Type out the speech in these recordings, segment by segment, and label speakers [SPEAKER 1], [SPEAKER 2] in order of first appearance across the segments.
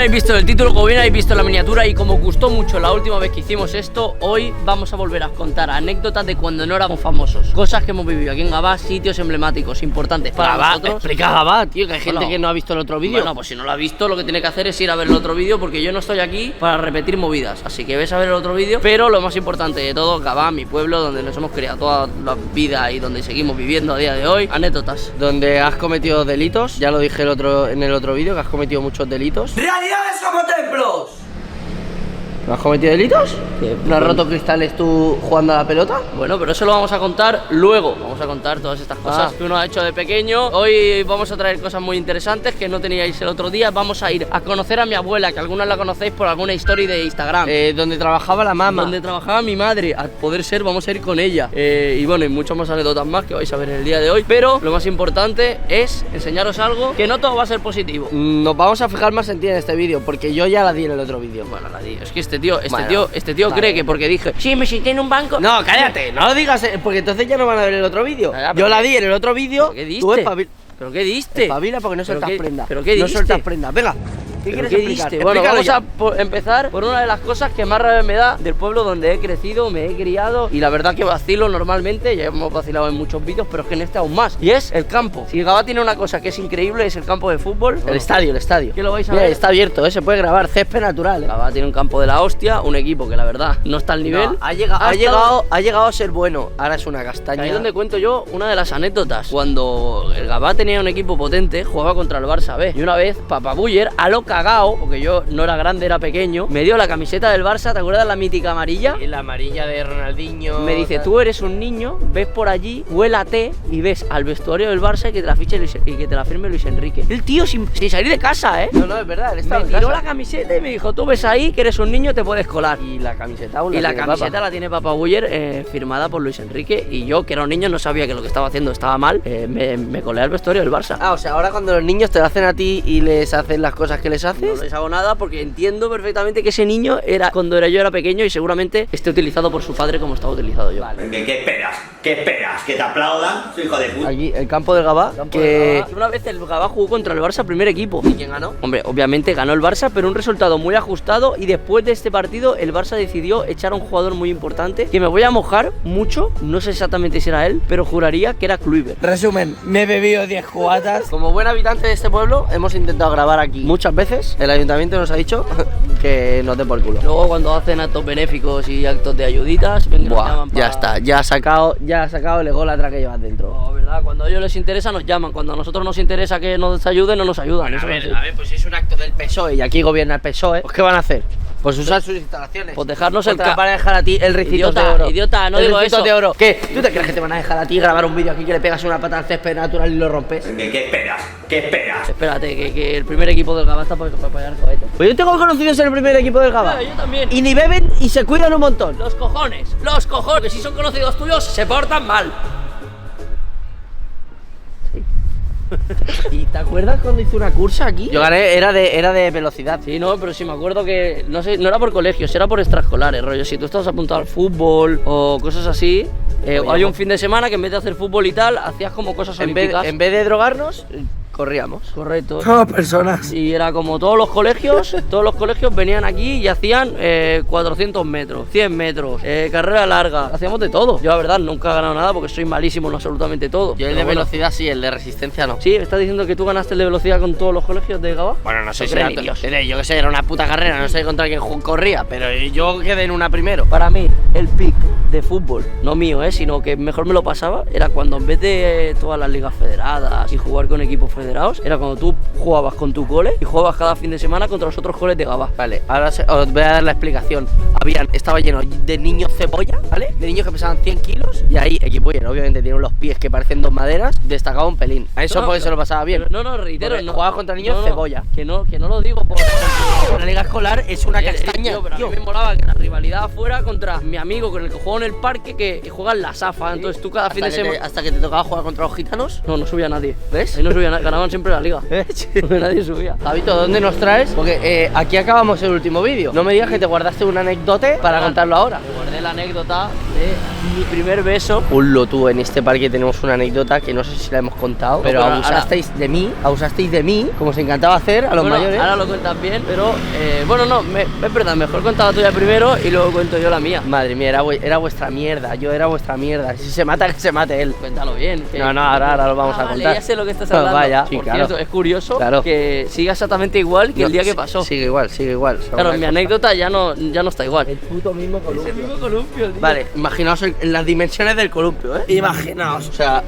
[SPEAKER 1] habéis visto el título, como bien habéis visto la miniatura y como gustó mucho la última vez que hicimos esto, hoy vamos a volver a contar anécdotas de cuando no éramos famosos. Cosas que hemos vivido aquí en Gavà, sitios emblemáticos, importantes para nosotros.
[SPEAKER 2] Explica Gavà, tío, que hay gente que no ha visto el otro vídeo.
[SPEAKER 1] Bueno, pues si no lo ha visto, lo que tiene que hacer es ir a ver el otro vídeo, porque yo no estoy aquí para repetir movidas. Así que ves a ver el otro vídeo, pero lo más importante de todo, Gavà, mi pueblo, donde nos hemos criado toda la vida y donde seguimos viviendo a día de hoy. Anécdotas.
[SPEAKER 2] Donde has cometido delitos, ya lo dije en el otro vídeo, que has cometido muchos delitos.
[SPEAKER 1] ¡Realidades como templos!
[SPEAKER 2] ¿No has cometido delitos? ¿No has roto cristales tú jugando a la pelota?
[SPEAKER 1] Bueno, pero eso lo vamos a contar luego. Vamos a contar todas estas cosas que uno ha hecho de pequeño. Hoy vamos a traer cosas muy interesantes que no teníais el otro día. Vamos a ir a conocer a mi abuela, que algunas la conocéis por alguna historia de Instagram.
[SPEAKER 2] Donde trabajaba la mamá.
[SPEAKER 1] Donde trabajaba mi madre. A poder ser, vamos a ir con ella. Y bueno, y muchas más anécdotas más que vais a ver en el día de hoy. Pero lo más importante es enseñaros algo, que no todo va a ser positivo.
[SPEAKER 2] Nos vamos a fijar más en ti en este vídeo, porque yo ya la di en el otro vídeo.
[SPEAKER 1] Bueno, la di. Es que este tío cree que porque dije, sí, me senté en un banco.
[SPEAKER 2] No, cállate, no lo digas, porque entonces ya no van a ver el otro vídeo. Yo la di en el otro vídeo.
[SPEAKER 1] ¿Qué diste? ¿Pero qué diste?
[SPEAKER 2] Espabila porque no sueltas prenda.
[SPEAKER 1] ¿Pero qué diste?
[SPEAKER 2] No sueltas prenda, venga. ¿Qué quieres explicar?
[SPEAKER 1] Bueno, vamos a empezar por una de las cosas que más rabia me da del pueblo donde he crecido, me he criado. Y la verdad que vacilo normalmente, ya hemos vacilado en muchos vídeos, pero es que en este aún más. Y es el campo. Si Gavà tiene una cosa que es increíble, es el campo de fútbol.
[SPEAKER 2] El estadio.
[SPEAKER 1] ¿Qué lo vais a
[SPEAKER 2] ver?
[SPEAKER 1] ver?
[SPEAKER 2] Está abierto, se puede grabar, césped natural.
[SPEAKER 1] Gavà tiene un campo de la hostia, un equipo que la verdad no está al nivel.
[SPEAKER 2] No, ha llegado a ser bueno, ahora es una castaña.
[SPEAKER 1] Ahí es donde cuento yo una de las anécdotas. Cuando el Gavà tenía un equipo potente, jugaba contra el Barça B. Y una vez, Papa Buller, a lo cagao, porque yo no era grande, era pequeño, me dio la camiseta del Barça, ¿te acuerdas la mítica amarilla?
[SPEAKER 2] Y la amarilla de Ronaldinho.
[SPEAKER 1] Me dice, tú eres un niño, ves por allí, huélate y ves al vestuario del Barça y que te la fiche y que te la firme Luis Enrique. El tío sin salir de casa,
[SPEAKER 2] No, es verdad, él
[SPEAKER 1] me tiró la camiseta y me dijo, tú ves ahí que eres un niño, te puedes colar.
[SPEAKER 2] Y la camiseta
[SPEAKER 1] la tiene Papa Buller firmada por Luis Enrique. Y yo, que era un niño, no sabía que lo que estaba haciendo estaba mal. Me colé al vestuario del Barça.
[SPEAKER 2] O sea, ahora cuando los niños te lo hacen a ti y les hacen las cosas que les haces,
[SPEAKER 1] no les hago nada porque entiendo perfectamente que ese niño era cuando yo era pequeño y seguramente esté utilizado por su padre como estaba utilizado yo.
[SPEAKER 3] Vale. ¿Qué esperas? ¿Qué esperas? ¿Que te aplaudan? Soy hijo de puta.
[SPEAKER 2] Aquí, el campo del Gavà,
[SPEAKER 1] Una vez el Gavà jugó contra el Barça primer equipo.
[SPEAKER 2] ¿Y quién ganó?
[SPEAKER 1] Hombre, obviamente ganó el Barça, pero un resultado muy ajustado. Y después de este partido el Barça decidió echar a un jugador muy importante, que me voy a mojar mucho, no sé exactamente si era él, pero juraría que era Kluivert.
[SPEAKER 2] Resumen, me he bebido 10 cubatas. Como buen habitante de este pueblo, hemos intentado grabar aquí muchas veces. El ayuntamiento nos ha dicho que nos dé por culo.
[SPEAKER 1] Luego cuando hacen actos benéficos y actos de ayuditas,
[SPEAKER 2] ya está, ya ha sacado el ególatra que llevas dentro.
[SPEAKER 1] No, verdad, cuando a ellos les interesa nos llaman, cuando a nosotros nos interesa que nos ayuden, no nos ayudan.
[SPEAKER 2] Bueno, a ver, pues si es un acto del PSOE y aquí gobierna el PSOE, pues ¿qué van a hacer? Pues usar sus instalaciones.
[SPEAKER 1] Pues dejarnos
[SPEAKER 2] el para dejar a ti el ricito de oro.
[SPEAKER 1] Idiota, no digo eso.
[SPEAKER 2] De oro. ¿Qué? ¿Tú te crees que te van a dejar a ti grabar un vídeo aquí que le pegas una pata al césped natural y lo rompes?
[SPEAKER 3] ¿Qué esperas? ¿Qué esperas?
[SPEAKER 1] Espérate, que el primer equipo del Gavà está para apoyar cohetes.
[SPEAKER 2] Pues yo tengo conocidos en el primer equipo del Gavà.
[SPEAKER 1] Yo también.
[SPEAKER 2] Y ni beben y se cuidan un montón.
[SPEAKER 1] Los cojones, que si son conocidos tuyos se portan mal.
[SPEAKER 2] ¿Y te acuerdas cuando hice una cursa aquí? Yo gané, era de velocidad.
[SPEAKER 1] Sí, no, pero sí me acuerdo que, no sé, no era por colegios, era por extraescolares, rollo. Si tú estabas apuntado al fútbol o cosas así, hay un fin de semana que en vez de hacer fútbol y tal, hacías como cosas olímpicas.
[SPEAKER 2] En vez de drogarnos, corríamos.
[SPEAKER 1] Correcto.
[SPEAKER 2] Somos personas.
[SPEAKER 1] Y era como todos los colegios venían aquí y hacían 400 metros, 100 metros, carrera larga. Hacíamos de todo. Yo la verdad nunca he ganado nada porque soy malísimo en absolutamente todo.
[SPEAKER 2] Yo el de velocidad sí, el de resistencia no.
[SPEAKER 1] Sí, ¿me estás diciendo que tú ganaste el de velocidad con todos los colegios de Gavà?
[SPEAKER 2] Bueno, no sé si era, yo que sé, era una puta carrera, no sé contra quién corría, pero yo quedé en una primero.
[SPEAKER 1] Para mí, el pick de fútbol, no mío, sino que mejor me lo pasaba, era cuando en vez de todas las ligas federadas y jugar con equipos federados, era cuando tú jugabas con tu cole y jugabas cada fin de semana contra los otros coles de Gavà.
[SPEAKER 2] Vale, ahora os voy a dar la explicación. Estaba lleno de niños cebolla, ¿vale? De niños que pesaban 100 kilos y ahí equipo lleno, obviamente tienen los pies que parecen dos maderas, destacaba un pelín. A eso porque se lo pasaba bien.
[SPEAKER 1] No, reitero, no
[SPEAKER 2] jugabas contra niños cebolla.
[SPEAKER 1] Que no lo digo por...
[SPEAKER 2] La liga escolar es una castaña,
[SPEAKER 1] pero a mí me molaba que la rivalidad fuera contra mi amigo con el que juego en en el parque que juegan la SAFA. Entonces tú cada fin de semana.
[SPEAKER 2] Hasta que te tocaba jugar contra los gitanos.
[SPEAKER 1] No subía nadie.
[SPEAKER 2] ¿Ves?
[SPEAKER 1] Ahí no subía nadie, ganaban siempre la liga. Porque nadie subía.
[SPEAKER 2] Javito, ¿dónde nos traes? Porque aquí acabamos el último vídeo. No me digas que te guardaste un anecdote para contarlo ahora.
[SPEAKER 1] Me guardé la anécdota de mi primer beso.
[SPEAKER 2] Hullo, tú, en este parque tenemos una anécdota que no sé si la hemos contado, pero
[SPEAKER 1] pero
[SPEAKER 2] abusasteis de mí, como se encantaba hacer a los
[SPEAKER 1] Bueno,
[SPEAKER 2] mayores.
[SPEAKER 1] ahora lo cuentas bien, pero bueno, no, es verdad, mejor contaba la tuya primero y luego cuento yo la mía.
[SPEAKER 2] Madre mía, era vuestra mierda, yo era vuestra mierda. Si se mata, que se mate él.
[SPEAKER 1] Cuéntalo bien.
[SPEAKER 2] No, ahora lo vamos a
[SPEAKER 1] vale,
[SPEAKER 2] contar.
[SPEAKER 1] ya sé lo que estás hablando.
[SPEAKER 2] Vaya,
[SPEAKER 1] Por
[SPEAKER 2] sí, claro.
[SPEAKER 1] cierto, es curioso
[SPEAKER 2] Claro.
[SPEAKER 1] que siga exactamente igual que el día que pasó.
[SPEAKER 2] Sigue igual.
[SPEAKER 1] Claro, mi anécdota ya no está igual.
[SPEAKER 2] El puto mismo
[SPEAKER 1] Es el mismo columpio, tío.
[SPEAKER 2] Vale, imaginaos en las dimensiones del columpio, ¿eh? Imaginaos. O sea,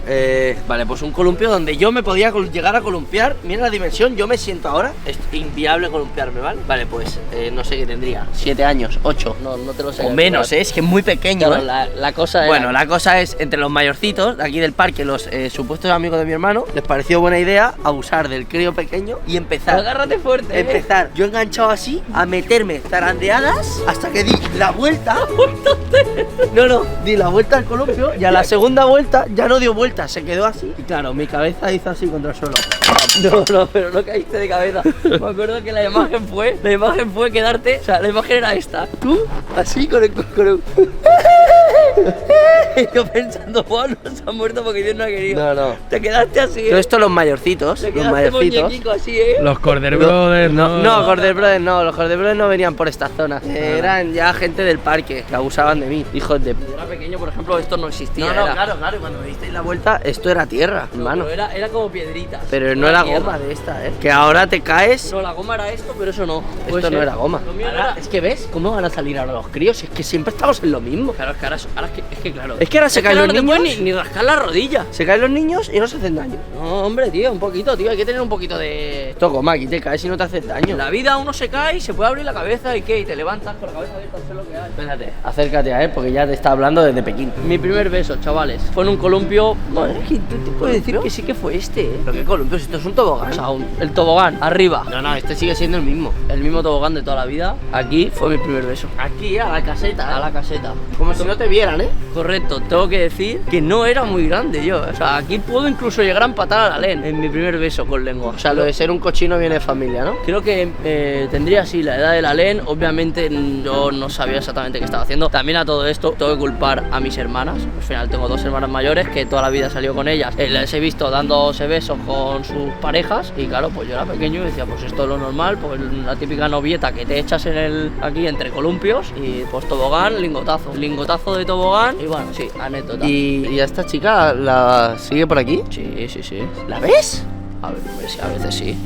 [SPEAKER 2] vale, pues un columpio donde yo me podía llegar a columpiar. Mira la dimensión, yo me siento ahora. Es inviable columpiarme, ¿vale? Vale, pues no sé qué tendría. 7 años, 8.
[SPEAKER 1] No te lo sé.
[SPEAKER 2] O menos, es que es muy pequeño,
[SPEAKER 1] Claro,
[SPEAKER 2] ¿eh?
[SPEAKER 1] la cosa era...
[SPEAKER 2] Bueno, la cosa es, entre los mayorcitos de aquí del parque, los supuestos amigos de mi hermano, les pareció buena idea abusar del crío pequeño y empezar.
[SPEAKER 1] Agárrate fuerte,
[SPEAKER 2] Empezar, yo enganchado así, a meterme zarandeadas hasta que di la vuelta. No, di la vuelta al columpio y a la segunda vuelta ya no dio vuelta, se quedó así. Y claro, mi cabeza hizo así contra el suelo.
[SPEAKER 1] No, pero no caíste de cabeza. Me acuerdo que la imagen fue quedarte, o sea, la imagen era esta. Tú, así con el... Yo pensando, wow, no se ha muerto porque Dios no ha querido.
[SPEAKER 2] No.
[SPEAKER 1] Te quedaste así,
[SPEAKER 2] Todo esto los mayorcitos,
[SPEAKER 1] Te
[SPEAKER 2] los
[SPEAKER 1] quedaste
[SPEAKER 2] mayorcitos.
[SPEAKER 1] muñequico así,
[SPEAKER 4] Los Corder Brothers, no.
[SPEAKER 2] No, Corder Brothers no, los Corder Brothers no venían por esta zona. Eran ya gente del parque que abusaban de mí, hijos de...
[SPEAKER 1] Cuando era pequeño, por ejemplo, esto no existía.
[SPEAKER 2] No,
[SPEAKER 1] era-
[SPEAKER 2] claro, y cuando me disteis la vuelta, esto era tierra,
[SPEAKER 1] No,
[SPEAKER 2] hermano.
[SPEAKER 1] pero era como piedritas.
[SPEAKER 2] Pero no era
[SPEAKER 1] tierra.
[SPEAKER 2] goma de esta, que ahora te caes.
[SPEAKER 1] No, la goma era esto, pero eso no.
[SPEAKER 2] Esto
[SPEAKER 1] Puede
[SPEAKER 2] no
[SPEAKER 1] ser.
[SPEAKER 2] era goma.
[SPEAKER 1] Lo mío
[SPEAKER 2] Ahora,
[SPEAKER 1] era-
[SPEAKER 2] es que ves cómo van a salir ahora los críos. Es que siempre estamos en lo mismo.
[SPEAKER 1] Claro, es que ahora es que claro.
[SPEAKER 2] Es que ahora se caen
[SPEAKER 1] ahora
[SPEAKER 2] los
[SPEAKER 1] no te
[SPEAKER 2] niños.
[SPEAKER 1] puedes ni rascar la rodilla.
[SPEAKER 2] Se caen los niños y no se hacen daño.
[SPEAKER 1] No, hombre, tío, un poquito, tío. Hay que tener un poquito de...
[SPEAKER 2] Esto goma, aquí te caes y no te haces daño.
[SPEAKER 1] En la vida uno se cae y se puede abrir la cabeza y ¿qué? Y te levantas con la cabeza abierta, sé lo que hay.
[SPEAKER 2] Espérate, acércate a él porque ya te está hablando desde Pekín.
[SPEAKER 1] Mi primer beso, chavales, fue en un columpio. Bueno, es que te puedo decir que sí que fue este,
[SPEAKER 2] Pero qué columpio, si esto es un tobogán.
[SPEAKER 1] O sea, el tobogán, arriba.
[SPEAKER 2] No, este sigue siendo el mismo.
[SPEAKER 1] El mismo tobogán de toda la vida. Aquí fue mi primer beso.
[SPEAKER 2] Aquí, a la caseta.
[SPEAKER 1] A la caseta.
[SPEAKER 2] Como si no te vieran, ¿eh?
[SPEAKER 1] Correcto, tengo que decir que no era muy grande yo. O sea, aquí puedo incluso llegar a empatar a la Len en mi primer beso con lengua.
[SPEAKER 2] O sea, lo de ser un cochino viene de familia, ¿no?
[SPEAKER 1] Creo que tendría así la edad de la Len. Obviamente yo no sabía exactamente qué estaba haciendo. También a todo esto tengo que culpar a mis hermanas. Al final tengo 2 hermanas mayores que toda la vida salió con ellas. Les he visto dándose besos con sus parejas. Y claro, pues yo era pequeño y decía, pues esto es lo normal. Pues la típica novieta que te echas aquí entre columpios. Y pues tobogán, lingotazo. Lingotazo de tobogán. Y bueno, sí, anécdota.
[SPEAKER 2] ¿Y a esta chica la sigue por aquí?
[SPEAKER 1] Sí.
[SPEAKER 2] ¿La ves?
[SPEAKER 1] A ver, sí, a veces sí.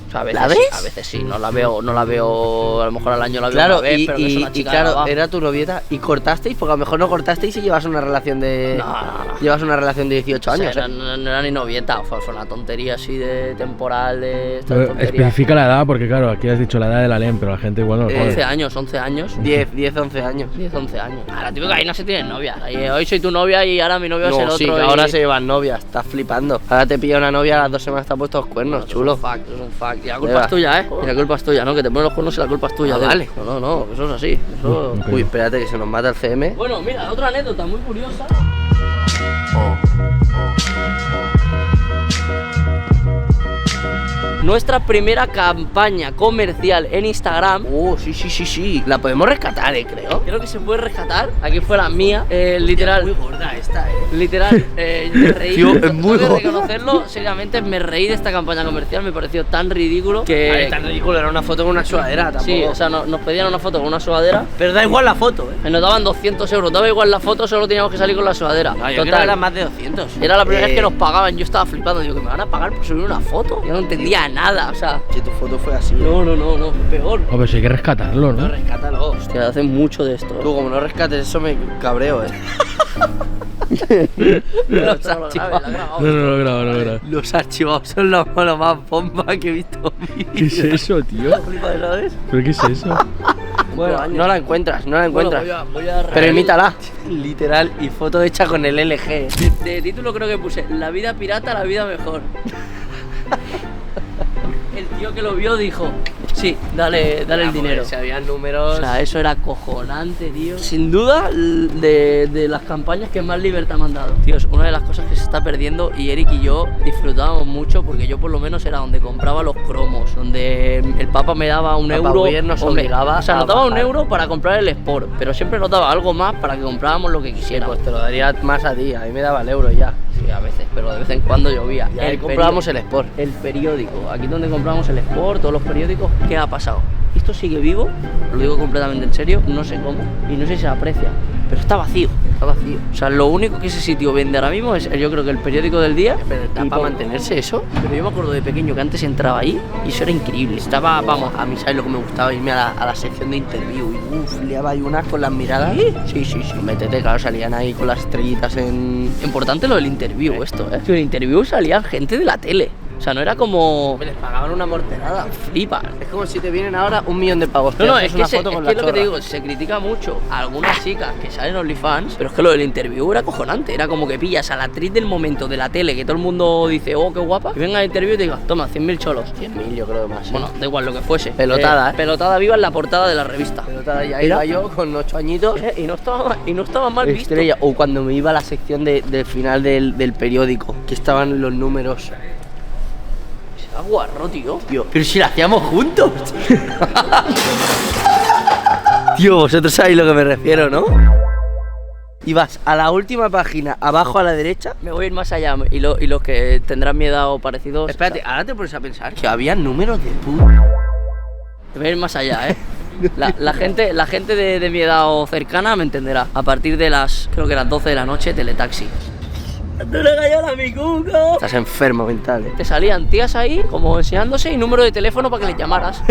[SPEAKER 1] O sea, a veces
[SPEAKER 2] ¿La
[SPEAKER 1] sí,
[SPEAKER 2] ves?
[SPEAKER 1] a veces sí, no la veo, a lo mejor al año la veo
[SPEAKER 2] Claro,
[SPEAKER 1] una vez, pero que es una
[SPEAKER 2] y
[SPEAKER 1] chica
[SPEAKER 2] claro,
[SPEAKER 1] de la va.
[SPEAKER 2] era tu novieta y cortasteis, porque a lo mejor no cortasteis y llevas una relación de...
[SPEAKER 1] No.
[SPEAKER 2] Llevas una relación de 18
[SPEAKER 1] O sea,
[SPEAKER 2] años, ¿eh?
[SPEAKER 1] no era ni novieta, fue una tontería así de temporal, de esta
[SPEAKER 4] Pero
[SPEAKER 1] tontería.
[SPEAKER 4] especifica la edad, porque claro, aquí has dicho la edad de la LEM, pero la gente igual no lo
[SPEAKER 1] 11
[SPEAKER 4] sabe.
[SPEAKER 1] años, 11 años.
[SPEAKER 2] 10, 11 años.
[SPEAKER 1] 10, 11 años. Ahora, tío, que ahí no se tienen novia. Hoy soy tu novia y ahora mi novio es el
[SPEAKER 2] No,
[SPEAKER 1] otro.
[SPEAKER 2] sí, que
[SPEAKER 1] y-
[SPEAKER 2] ahora se llevan novias, estás flipando. Ahora te pilla una novia, a las 2 semanas te ha puesto los cuernos, chulo.
[SPEAKER 1] Es un fact, es un fact. Y la
[SPEAKER 2] Venga.
[SPEAKER 1] culpa es tuya, ¿eh? Y la culpa es tuya, ¿no? Que te ponen los cuernos y la culpa es tuya.
[SPEAKER 2] Ah,
[SPEAKER 1] tío.
[SPEAKER 2] vale.
[SPEAKER 1] No, eso es así. Eso...
[SPEAKER 4] Ok.
[SPEAKER 2] Uy, espérate que se nos mata el CM.
[SPEAKER 1] Bueno, mira, otra anécdota muy curiosa. Nuestra primera campaña comercial en Instagram.
[SPEAKER 2] Sí. La podemos rescatar, creo.
[SPEAKER 1] Creo que se puede rescatar. Aquí fue la mía. Literal.
[SPEAKER 2] Muy gorda esta,
[SPEAKER 1] Literal, me reí.
[SPEAKER 2] Tío, es muy
[SPEAKER 1] Tengo que
[SPEAKER 2] gordo.
[SPEAKER 1] reconocerlo, seriamente me reí de esta campaña comercial, me pareció tan ridículo que...
[SPEAKER 2] Vale, tan ridículo, era una foto con una sudadera tampoco.
[SPEAKER 1] Sí, o sea, nos pedían una foto con una sudadera,
[SPEAKER 2] Pero da igual la foto,
[SPEAKER 1] nos daban 200 euros, daba igual la foto, solo teníamos que salir con la sudadera.
[SPEAKER 2] No, yo creo que era más de 200.
[SPEAKER 1] Era la primera vez que nos pagaban, yo estaba flipando, digo, que me van a pagar por subir una foto. Yo no entendía nada, o sea...
[SPEAKER 2] Que tu foto fue así.
[SPEAKER 1] No, peor.
[SPEAKER 4] Oh, pero sí hay que rescatarlo, ¿no?
[SPEAKER 2] Rescátalo.
[SPEAKER 1] Hostia, hacen mucho de esto.
[SPEAKER 2] Tú, como no rescates eso, me cabreo,
[SPEAKER 1] Los
[SPEAKER 2] Los
[SPEAKER 1] archivos.
[SPEAKER 4] No, no lo grabo, no lo grabo.
[SPEAKER 2] Los archivados son lo más bomba que he visto.
[SPEAKER 4] ¿Qué es eso, tío?
[SPEAKER 1] ¿Sabes?
[SPEAKER 4] ¿Pero qué es eso?
[SPEAKER 1] Bueno,
[SPEAKER 2] No la encuentras, no la encuentras.
[SPEAKER 1] Voy a
[SPEAKER 2] Pero imítala. Literal, y foto hecha con el LG.
[SPEAKER 1] De título creo que puse La vida pirata, la vida mejor. El tío que lo vio dijo, Sí, dale el dinero.
[SPEAKER 2] Si había números.
[SPEAKER 1] O sea, eso era acojonante, tío. Sin duda, de las campañas que más libertad me han dado. Tío, es una de las cosas que se está perdiendo y Eric y yo disfrutábamos mucho porque yo por lo menos era donde compraba los cromos, donde el Papa me daba un euro.
[SPEAKER 2] Nos
[SPEAKER 1] Hombre,
[SPEAKER 2] obligaba
[SPEAKER 1] o sea,
[SPEAKER 2] a
[SPEAKER 1] nos daba un
[SPEAKER 2] bajar.
[SPEAKER 1] euro para comprar el Sport, pero siempre nos daba algo más para que comprábamos lo que quisiéramos.
[SPEAKER 2] Pues te lo daría más a ti, a mí me daba el euro ya.
[SPEAKER 1] Sí, a veces, pero de vez en cuando llovía.
[SPEAKER 2] Y ahí comprábamos el Sport.
[SPEAKER 1] El periódico, aquí donde compramos el Sport, todos los periódicos, ¿qué ha pasado? Esto sigue vivo, lo digo completamente en serio, no sé cómo y no sé si se aprecia, pero está vacío, está vacío. O sea, lo único que ese sitio vende ahora mismo es, yo creo que el periódico del día.
[SPEAKER 2] Pero
[SPEAKER 1] y
[SPEAKER 2] para mantenerse eso.
[SPEAKER 1] Pero yo me acuerdo de pequeño que antes entraba ahí y eso era increíble. Estaba, vamos,
[SPEAKER 2] A mí, ¿sabes lo que me gustaba? Irme a la sección de interview y liaba ahí unas con las miradas. Sí, sí, sí. Métete, claro, salían ahí con las estrellitas en.
[SPEAKER 1] importante lo del interview, esto, Tío, en el interview salía gente de la tele. O sea, no era como.
[SPEAKER 2] Me les pagaban una morterada.
[SPEAKER 1] Flipas.
[SPEAKER 2] Es como si te vienen ahora 1.000.000 de pavos.
[SPEAKER 1] No,
[SPEAKER 2] Te
[SPEAKER 1] es
[SPEAKER 2] haces
[SPEAKER 1] que,
[SPEAKER 2] una
[SPEAKER 1] es
[SPEAKER 2] foto con
[SPEAKER 1] que
[SPEAKER 2] la
[SPEAKER 1] lo que te
[SPEAKER 2] chorra.
[SPEAKER 1] digo, se critica mucho a algunas chicas que salen en OnlyFans, pero es que lo del interview era acojonante. Era como que pillas a la actriz del momento de la tele, que todo el mundo dice, oh, qué guapa, y venga al interview y te diga, toma, 100.000 cholos.
[SPEAKER 2] 100.000, yo creo más.
[SPEAKER 1] Bueno, da igual lo que fuese.
[SPEAKER 2] Pelotada,
[SPEAKER 1] Pelotada viva en la portada de la revista.
[SPEAKER 2] Pelotada, y ahí iba yo con 8 añitos.
[SPEAKER 1] Y no estaba mal visto.
[SPEAKER 2] Estrella. O cuando me iba a la sección del final del periódico, que estaban los números.
[SPEAKER 1] Se guarro, tío.
[SPEAKER 2] Pero si lo hacíamos juntos. Tío, vosotros sabéis lo que me refiero, ¿no? Ibas a la última página, abajo a la derecha.
[SPEAKER 1] Me voy a ir más allá y los que tendrán mi edad o parecidos.
[SPEAKER 2] Espérate, ahora te pones a pensar que había números de puta.
[SPEAKER 1] Te voy a ir más allá, La gente de mi edad o cercana me entenderá. A partir de creo que las 12 de la noche, teletaxi. ¡Te le cayó la mi cuco!
[SPEAKER 2] Estás enfermo mental,
[SPEAKER 1] Te salían tías ahí, como enseñándose y número de teléfono para que les llamaras.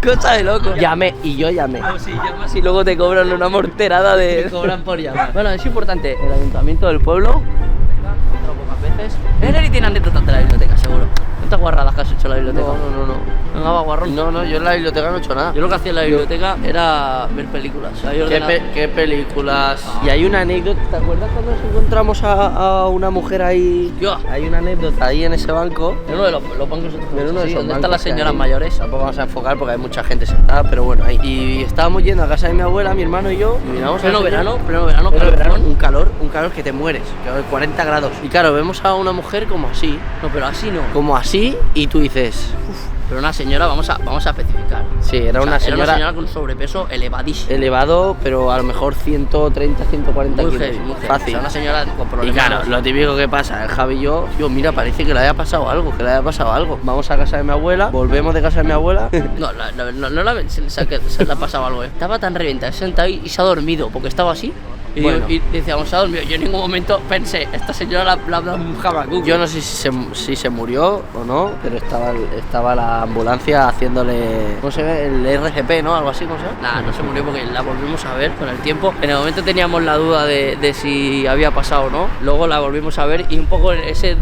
[SPEAKER 1] Cosa de loco.
[SPEAKER 2] Llamé y yo llamé.
[SPEAKER 1] O si llamas y luego te cobran una morterada de.
[SPEAKER 2] Te cobran por llamar.
[SPEAKER 1] Bueno, es importante. El ayuntamiento del pueblo. He entrado pocas veces. Eri tiene anécdotas de la biblioteca, seguro. ¿Cuántas guarradas que has hecho en la biblioteca?
[SPEAKER 2] No.
[SPEAKER 1] Venga, va, guarrón.
[SPEAKER 2] No, yo en la biblioteca no he hecho nada.
[SPEAKER 1] Yo lo que hacía en la biblioteca era ver películas. O sea, yo ordenaba-
[SPEAKER 2] ¿Qué películas? Y hay una anécdota, ¿te acuerdas cuando nos encontramos a una mujer ahí?
[SPEAKER 1] Yo.
[SPEAKER 2] Hay una anécdota ahí en ese banco.
[SPEAKER 1] En uno de los bancos estos.
[SPEAKER 2] En uno de
[SPEAKER 1] Sí,
[SPEAKER 2] esos
[SPEAKER 1] donde
[SPEAKER 2] bancos
[SPEAKER 1] están las
[SPEAKER 2] que
[SPEAKER 1] señoras
[SPEAKER 2] hay.
[SPEAKER 1] mayores.
[SPEAKER 2] Tampoco vamos a enfocar porque hay mucha gente sentada, pero bueno, ahí. Y estábamos yendo a casa de mi abuela, mi hermano y yo, y miramos
[SPEAKER 1] Pleno
[SPEAKER 2] a la señora-
[SPEAKER 1] verano,
[SPEAKER 2] Pleno verano,
[SPEAKER 1] calorón.
[SPEAKER 2] un calor que te mueres, que hay 40 grados. Y claro, vemos a una mujer como así,
[SPEAKER 1] No, pero así no.
[SPEAKER 2] y tú dices,
[SPEAKER 1] Pero una señora, vamos a especificar.
[SPEAKER 2] sí, era
[SPEAKER 1] O sea,
[SPEAKER 2] una señora
[SPEAKER 1] con sobrepeso elevadísimo.
[SPEAKER 2] elevado, pero a lo mejor 130, 140
[SPEAKER 1] Muy
[SPEAKER 2] kilos.
[SPEAKER 1] heavy, muy heavy.
[SPEAKER 2] Fácil.
[SPEAKER 1] O sea, una señora con
[SPEAKER 2] Y
[SPEAKER 1] problemas.
[SPEAKER 2] claro, lo típico que pasa, el Javi y yo, mira, parece que le haya pasado algo, Vamos a casa de mi abuela, volvemos de casa de mi abuela.
[SPEAKER 1] No, se le ha pasado algo, Estaba tan reventada, sentada ahí y se ha dormido, porque estaba así. Y,
[SPEAKER 2] Bueno.
[SPEAKER 1] y decíamos, se ha dormido. Yo en ningún momento pensé, esta señora la ha dado un jamacuco.
[SPEAKER 2] Yo no sé si se murió o no, pero estaba la ambulancia haciéndole, ¿cómo se ve? El RCP, ¿no? Algo así, ¿cómo se llama?
[SPEAKER 1] Nada, no se murió porque la volvimos a ver con el tiempo. En el momento teníamos la duda de si había pasado o no. Luego la volvimos a ver y un poco esa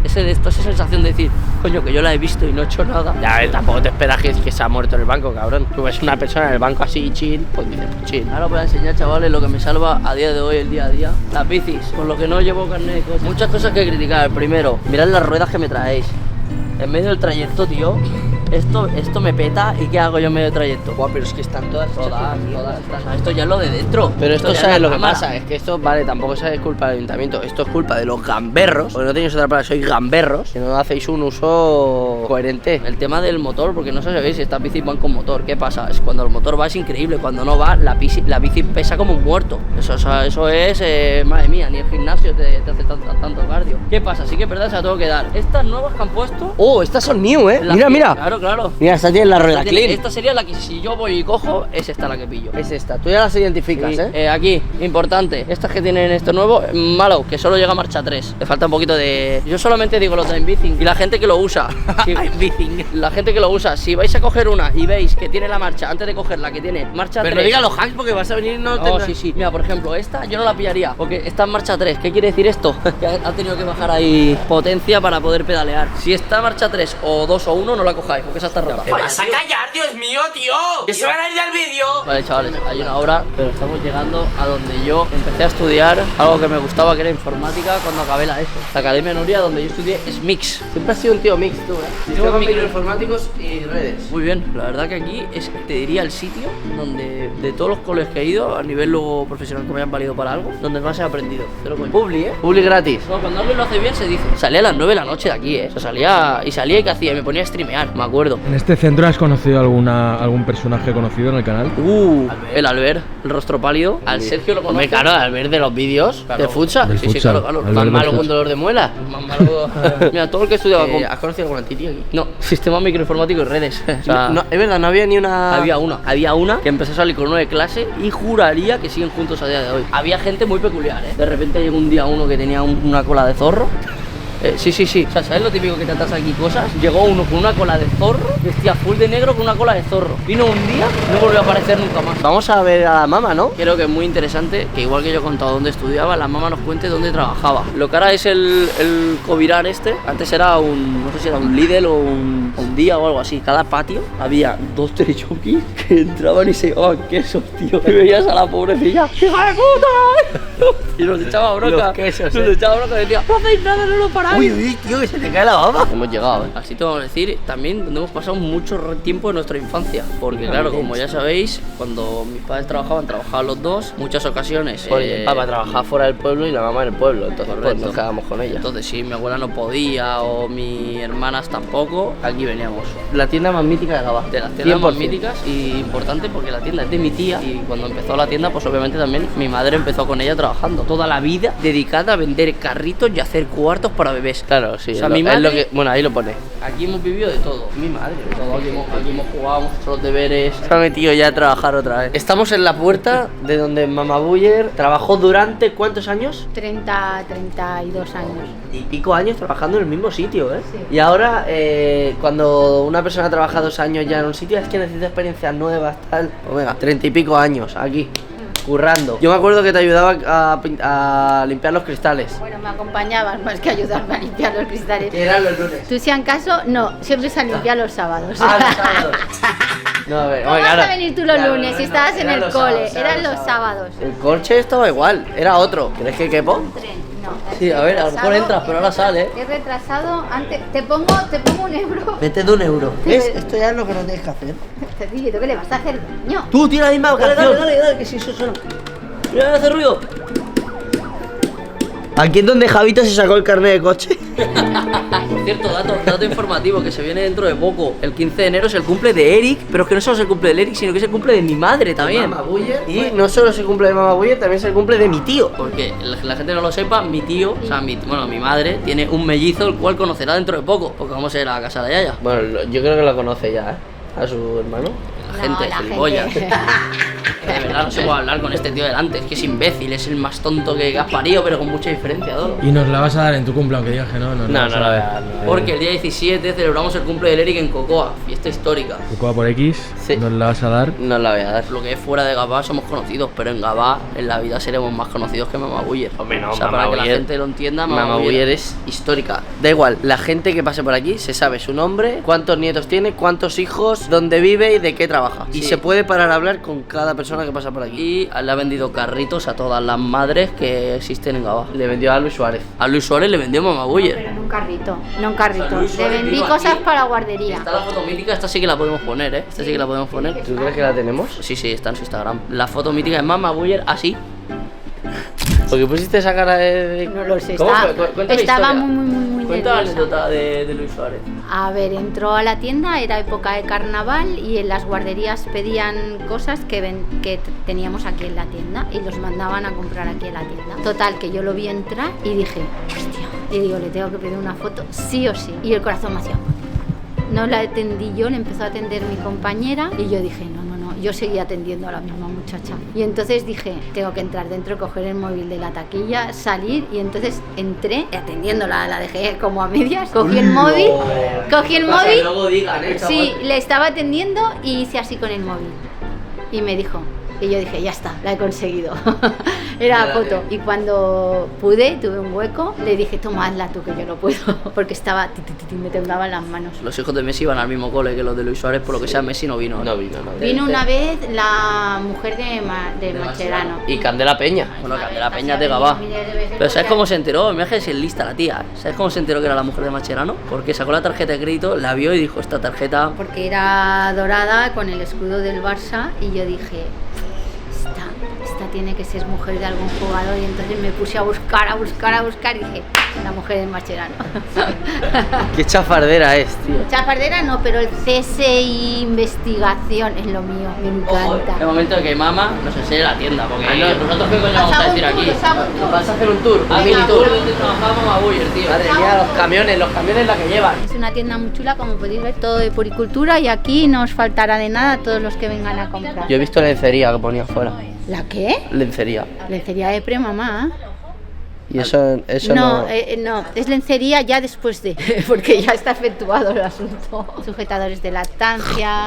[SPEAKER 1] sensación de decir, coño, que yo la he visto y no he hecho nada.
[SPEAKER 2] Ya, tampoco te esperas que se ha muerto en el banco, cabrón. Tú ves una persona en el banco así, chill, pues dices, pues chill.
[SPEAKER 1] Ahora os voy a enseñar, chavales, lo que me salva a día de hoy, el día a día. Las bicis, con lo que no llevo carnet de coche. Muchas cosas que criticar. Primero, mirad las ruedas que me traéis. En medio del trayecto, tío, esto me peta. ¿Y qué hago yo en medio del trayecto?
[SPEAKER 2] Guau, pero es que están todas
[SPEAKER 1] Todas. Esto ya es lo de dentro.
[SPEAKER 2] Pero esto
[SPEAKER 1] ya
[SPEAKER 2] sabes
[SPEAKER 1] es
[SPEAKER 2] lo
[SPEAKER 1] la
[SPEAKER 2] que
[SPEAKER 1] cámara.
[SPEAKER 2] pasa, es que esto, vale, tampoco es culpa del ayuntamiento, esto es culpa de los gamberros, porque no tenéis otra palabra, sois gamberros, que no hacéis un uso coherente.
[SPEAKER 1] El tema del motor, porque no sabéis si estas bicis van con motor. ¿Qué pasa? Es cuando el motor va es increíble, cuando no va, la bici pesa como un muerto. Eso es, madre mía, ni el gimnasio te hace tanto cardio. ¿Qué pasa? Sí que es verdad, se la tengo que dar. Estas nuevas que han puesto.
[SPEAKER 2] Oh, estas son new,
[SPEAKER 1] las
[SPEAKER 2] mira,
[SPEAKER 1] que-
[SPEAKER 2] mira.
[SPEAKER 1] Claro.
[SPEAKER 2] Mira, esta tiene la rueda clean.
[SPEAKER 1] Esta sería la que si yo voy y cojo, es esta la que pillo.
[SPEAKER 2] Es esta, tú ya las identificas,
[SPEAKER 1] Sí, aquí, importante, estas que tienen esto nuevo, malo, que solo llega a marcha 3. Le falta un poquito de. Yo solamente digo lo de Inbicing y la gente que lo usa. Sí, la gente que lo usa, si vais a coger una y veis que tiene la marcha, antes de cogerla que tiene marcha 3.
[SPEAKER 2] Pero no diga los hacks porque vas a venir y no
[SPEAKER 1] No,
[SPEAKER 2] tendrás-
[SPEAKER 1] sí. Mira, por ejemplo, esta yo no la pillaría porque está en marcha 3. ¿Qué quiere decir esto? Que ha tenido que bajar ahí potencia para poder pedalear. Si está en marcha 3 o 2 o 1, no la cojáis parezco, que esa está rota.
[SPEAKER 2] ¡Vas a callar, Dios mío, tío! ¡Que se van a ir del vídeo!
[SPEAKER 1] Vale, chavales, hay una hora, pero estamos llegando a donde yo empecé a estudiar algo que me gustaba, que era informática, cuando acabé la ESO. La Academia Nuria, donde yo estudié, es mix.
[SPEAKER 2] Siempre has sido un tío mix, tú, Sistemas microinformáticos y redes.
[SPEAKER 1] Muy bien, la verdad que aquí es, te diría, el sitio donde, de todos los colegios que he ido, a nivel luego profesional que me hayan valido para algo, donde más he aprendido. Pero con Publi,
[SPEAKER 2] Publi gratis.
[SPEAKER 1] no, cuando alguien lo hace bien se dice. Salía a las 9 de la noche de aquí, O sea, salía y ¿qué hacía? Y me ponía a streamear, me acuerdo.
[SPEAKER 4] ¿En este centro has conocido algún personaje conocido en el canal?
[SPEAKER 1] El Albert, el rostro pálido. Al Sergio lo conoce.
[SPEAKER 2] Claro, al ver de los vídeos de futsal.
[SPEAKER 4] Del
[SPEAKER 1] Sí, sí,
[SPEAKER 4] futsal.
[SPEAKER 1] claro.
[SPEAKER 4] Albert
[SPEAKER 2] Más
[SPEAKER 4] del
[SPEAKER 2] malo
[SPEAKER 4] futsal.
[SPEAKER 2] con dolor de muela.
[SPEAKER 1] Más malo. Mira, todo el que estudiaba con.
[SPEAKER 2] ¿Has conocido alguna titi aquí?
[SPEAKER 1] No, sistema microinformático y redes. O sea,
[SPEAKER 2] No, es verdad, no había ni una...
[SPEAKER 1] había una que empezó a salir con uno de clase y juraría que siguen juntos a día de hoy. Había gente muy peculiar, De repente llegó un día uno que tenía una cola de zorro. Sí. O sea, ¿sabes lo típico que te atas aquí cosas? Llegó uno con una cola de zorro, vestía full de negro con una cola de zorro. Vino un día, no volvió a aparecer nunca más.
[SPEAKER 2] Vamos a ver a la mamá, ¿no?
[SPEAKER 1] Creo que es muy interesante que, igual que yo he contado dónde estudiaba, la mamá nos cuente dónde trabajaba. Lo que ahora es el Covirar antes era no sé si era un Lidl o un Día o algo así. Cada patio había 2 trichukis que entraban y se llevaban quesos, tío. Y veías a la pobrecilla, ¡hija de puta! Y nos echaba bronca.
[SPEAKER 2] Los quesos,
[SPEAKER 1] Nos echaba bronca y decía, no hacéis nada, no lo paráis.
[SPEAKER 2] Uy, tío, que se te cae la baba.
[SPEAKER 1] Hemos llegado, Así te vamos a decir también donde hemos pasado mucho tiempo de nuestra infancia. Porque claro, como ya sabéis, cuando mis padres trabajaban los dos, muchas ocasiones.
[SPEAKER 2] Porque el papá trabajaba fuera del pueblo y la mamá en el pueblo, entonces pues,
[SPEAKER 1] Correcto.
[SPEAKER 2] nos quedábamos con ella.
[SPEAKER 1] Entonces, si mi abuela no podía o mis hermanas tampoco, aquí veníamos.
[SPEAKER 2] La tienda más mítica de Gabá.
[SPEAKER 1] De las tiendas más
[SPEAKER 2] 100%.
[SPEAKER 1] míticas y importante porque la tienda es de mi tía y cuando empezó la tienda, pues obviamente también mi madre empezó con ella trabajando. Toda la vida dedicada a vender carritos y a hacer cuartos para bebés.
[SPEAKER 2] Claro, sí.
[SPEAKER 1] O sea,
[SPEAKER 2] es
[SPEAKER 1] mi
[SPEAKER 2] lo- es
[SPEAKER 1] madre-
[SPEAKER 2] lo que, bueno, ahí lo pone.
[SPEAKER 1] Aquí hemos vivido de todo. Mi madre, de todo. Aquí hemos jugado, hemos hecho los deberes.
[SPEAKER 2] Se ha metido ya a trabajar otra vez. Estamos en la puerta de donde Mama Buller trabajó durante ¿cuántos años?
[SPEAKER 5] 32 años.
[SPEAKER 2] Y pico años trabajando en el mismo sitio,
[SPEAKER 5] Sí.
[SPEAKER 2] Y ahora, cuando una persona trabaja 2 años ya en un sitio, es que necesita experiencias nuevas, tal. Pues venga, 30 y pico años aquí, currando. Yo me acuerdo que te ayudaba a limpiar los cristales.
[SPEAKER 5] Bueno, me acompañaban más que ayudarme a limpiar los cristales.
[SPEAKER 2] Que eran los lunes.
[SPEAKER 5] Tú, si han caso, no, siempre se limpiar los sábados.
[SPEAKER 2] Ah, los sábados. No, a ver,
[SPEAKER 5] ¿Cómo
[SPEAKER 2] hombre,
[SPEAKER 5] vas
[SPEAKER 2] claro.
[SPEAKER 5] a venir tú los
[SPEAKER 2] Claro,
[SPEAKER 5] lunes
[SPEAKER 2] no,
[SPEAKER 5] si
[SPEAKER 2] no,
[SPEAKER 5] estabas en
[SPEAKER 2] eran
[SPEAKER 5] el
[SPEAKER 2] los
[SPEAKER 5] cole?
[SPEAKER 2] sábados,
[SPEAKER 5] Eran los sábados.
[SPEAKER 2] El coche estaba igual, era otro. ¿Crees que quepo?
[SPEAKER 5] No,
[SPEAKER 1] Sí, a ver, a lo mejor
[SPEAKER 5] retrasado,
[SPEAKER 1] entras, pero ahora sale,
[SPEAKER 5] He retrasado antes. Te pongo 1 euro.
[SPEAKER 2] Vete de 1 euro.
[SPEAKER 5] ¿Ves?
[SPEAKER 2] Esto ya es lo que no tienes que hacer.
[SPEAKER 5] Te digo, ¿qué le vas a hacer, niño?
[SPEAKER 2] Tú tira la misma
[SPEAKER 1] Dale,
[SPEAKER 2] canción.
[SPEAKER 1] dale, que si eso suena. Mira, hace ruido.
[SPEAKER 2] Aquí es donde Javito se sacó el carnet de coche.
[SPEAKER 1] Por cierto, dato informativo que se viene dentro de poco. El 15 de enero es el cumple de Eric, pero es que no solo es el cumple de Eric, sino que es el cumple de mi madre también.
[SPEAKER 2] Mama Buller. Y no solo es el cumple de Mama Buller, también es el cumple de mi tío.
[SPEAKER 1] Porque la gente no lo sepa, mi tío, o sea, mi madre, tiene un mellizo, el cual conocerá dentro de poco, porque vamos a ir a la casa de Yaya.
[SPEAKER 2] Bueno, yo creo que lo conoce ya, A su hermano.
[SPEAKER 1] La gente,
[SPEAKER 5] la
[SPEAKER 1] gilipollas.
[SPEAKER 5] gente.
[SPEAKER 1] De verdad no se puede hablar con este tío delante, es que es imbécil, es el más tonto que has parido, pero con mucha diferencia, Dolo.
[SPEAKER 4] Y nos la vas a dar en tu cumple, aunque digas que no.
[SPEAKER 2] No, no la voy a dar.
[SPEAKER 1] Porque el día 17 celebramos el cumple del Eric en Cocoa, fiesta histórica.
[SPEAKER 4] Cocoa por X,
[SPEAKER 2] Sí.
[SPEAKER 4] nos la vas a dar.
[SPEAKER 2] No la voy a dar.
[SPEAKER 1] Lo que es fuera de Gabá somos conocidos, pero en Gabá en la vida seremos más conocidos que Mama Buller.
[SPEAKER 2] Hombre, no,
[SPEAKER 1] o sea,
[SPEAKER 2] Mama
[SPEAKER 1] para que la
[SPEAKER 2] Buller-
[SPEAKER 1] gente lo entienda,
[SPEAKER 2] Mama Buller es histórica. Da igual, la gente que pase por aquí se sabe su nombre, cuántos nietos tiene, cuántos hijos, dónde vive y de qué trabaja. Y
[SPEAKER 1] Sí.
[SPEAKER 2] se puede parar a hablar con cada persona que pasa por aquí.
[SPEAKER 1] Y le ha vendido carritos a todas las madres que existen en Gabá.
[SPEAKER 2] Le vendió a Luis Suárez.
[SPEAKER 1] A Luis Suárez le vendió Mama Buller.
[SPEAKER 5] Pero en un carrito, no un carrito.
[SPEAKER 1] O sea, Luis
[SPEAKER 5] Le
[SPEAKER 1] Suárez
[SPEAKER 5] vendí
[SPEAKER 1] vino
[SPEAKER 5] cosas
[SPEAKER 1] aquí.
[SPEAKER 5] para guardería.
[SPEAKER 1] Está la foto mítica, esta sí que la podemos poner, Esta sí que la podemos poner.
[SPEAKER 2] ¿Tú crees que la tenemos?
[SPEAKER 1] Sí, está en su Instagram. La foto mítica de Mama Buller así.
[SPEAKER 2] ¿Por qué pusiste esa cara de...?
[SPEAKER 5] No lo sé,
[SPEAKER 1] ¿Cómo
[SPEAKER 5] estaba,
[SPEAKER 1] fue? Cuenta la
[SPEAKER 5] estaba
[SPEAKER 1] historia.
[SPEAKER 5] muy
[SPEAKER 1] Cuenta la
[SPEAKER 5] nerviosa.
[SPEAKER 1] anécdota de Luis Suárez.
[SPEAKER 5] A ver, entró a la tienda, era época de carnaval y en las guarderías pedían cosas que teníamos aquí en la tienda y los mandaban a comprar aquí en la tienda. Total, que yo lo vi entrar y dije, hostia, y digo, le tengo que pedir una foto sí o sí. Y el corazón me hacía... No la atendí yo, le empezó a atender mi compañera y yo dije, no, yo seguía atendiendo a la misma muchacha. Y entonces dije, tengo que entrar dentro, coger el móvil de la taquilla, salir y entonces entré atendiéndola, la dejé como a medias, cogí el móvil,
[SPEAKER 1] Para que luego digan,
[SPEAKER 5] sí, le estaba atendiendo y hice así con el móvil. y me dijo, y yo dije, ya está, la he conseguido. Era foto. Y cuando pude, tuve un hueco, le dije, toma, hazla tú, que yo no puedo. Porque estaba, me temblaban las manos.
[SPEAKER 1] Los hijos de Messi iban al mismo cole que los de Luis Suárez, por lo que sea Messi no vino.
[SPEAKER 2] No vino.
[SPEAKER 5] Vino una vez la mujer de Mascherano.
[SPEAKER 2] Y Candela Peña.
[SPEAKER 1] Bueno, Candela Peña de Gabá. Pero ¿sabes cómo se enteró? Me que es lista la tía. ¿Sabes cómo se enteró que era la mujer de Mascherano? Porque sacó la tarjeta de crédito, la vio y dijo, esta tarjeta...
[SPEAKER 5] Porque era dorada con el escudo del Barça y yo dije, esta tiene que ser mujer de algún jugador, y entonces me puse a buscar y dije, la mujer de Mascherano.
[SPEAKER 2] Qué chafardera es, tío.
[SPEAKER 5] Chafardera no, pero el CSI investigación es lo mío, me encanta.
[SPEAKER 1] El momento de que mamá nos enseñe la tienda, porque nosotros qué coño vamos a decir aquí.
[SPEAKER 2] ¿Vas a hacer un tour?
[SPEAKER 1] Un mini tour donde trabajaba Mamá Buller, tío.
[SPEAKER 2] Madre mía, los camiones la que llevan.
[SPEAKER 5] Es una tienda muy chula, como podéis ver, todo de puricultura, y aquí no os faltará de nada a todos los que vengan a comprar.
[SPEAKER 2] Yo he visto lencería que ponía afuera.
[SPEAKER 5] ¿La qué?
[SPEAKER 2] Lencería.
[SPEAKER 5] Lencería de pre-mamá.
[SPEAKER 2] Y eso
[SPEAKER 5] No, es lencería ya después de, porque ya está efectuado el asunto. Sujetadores de lactancia,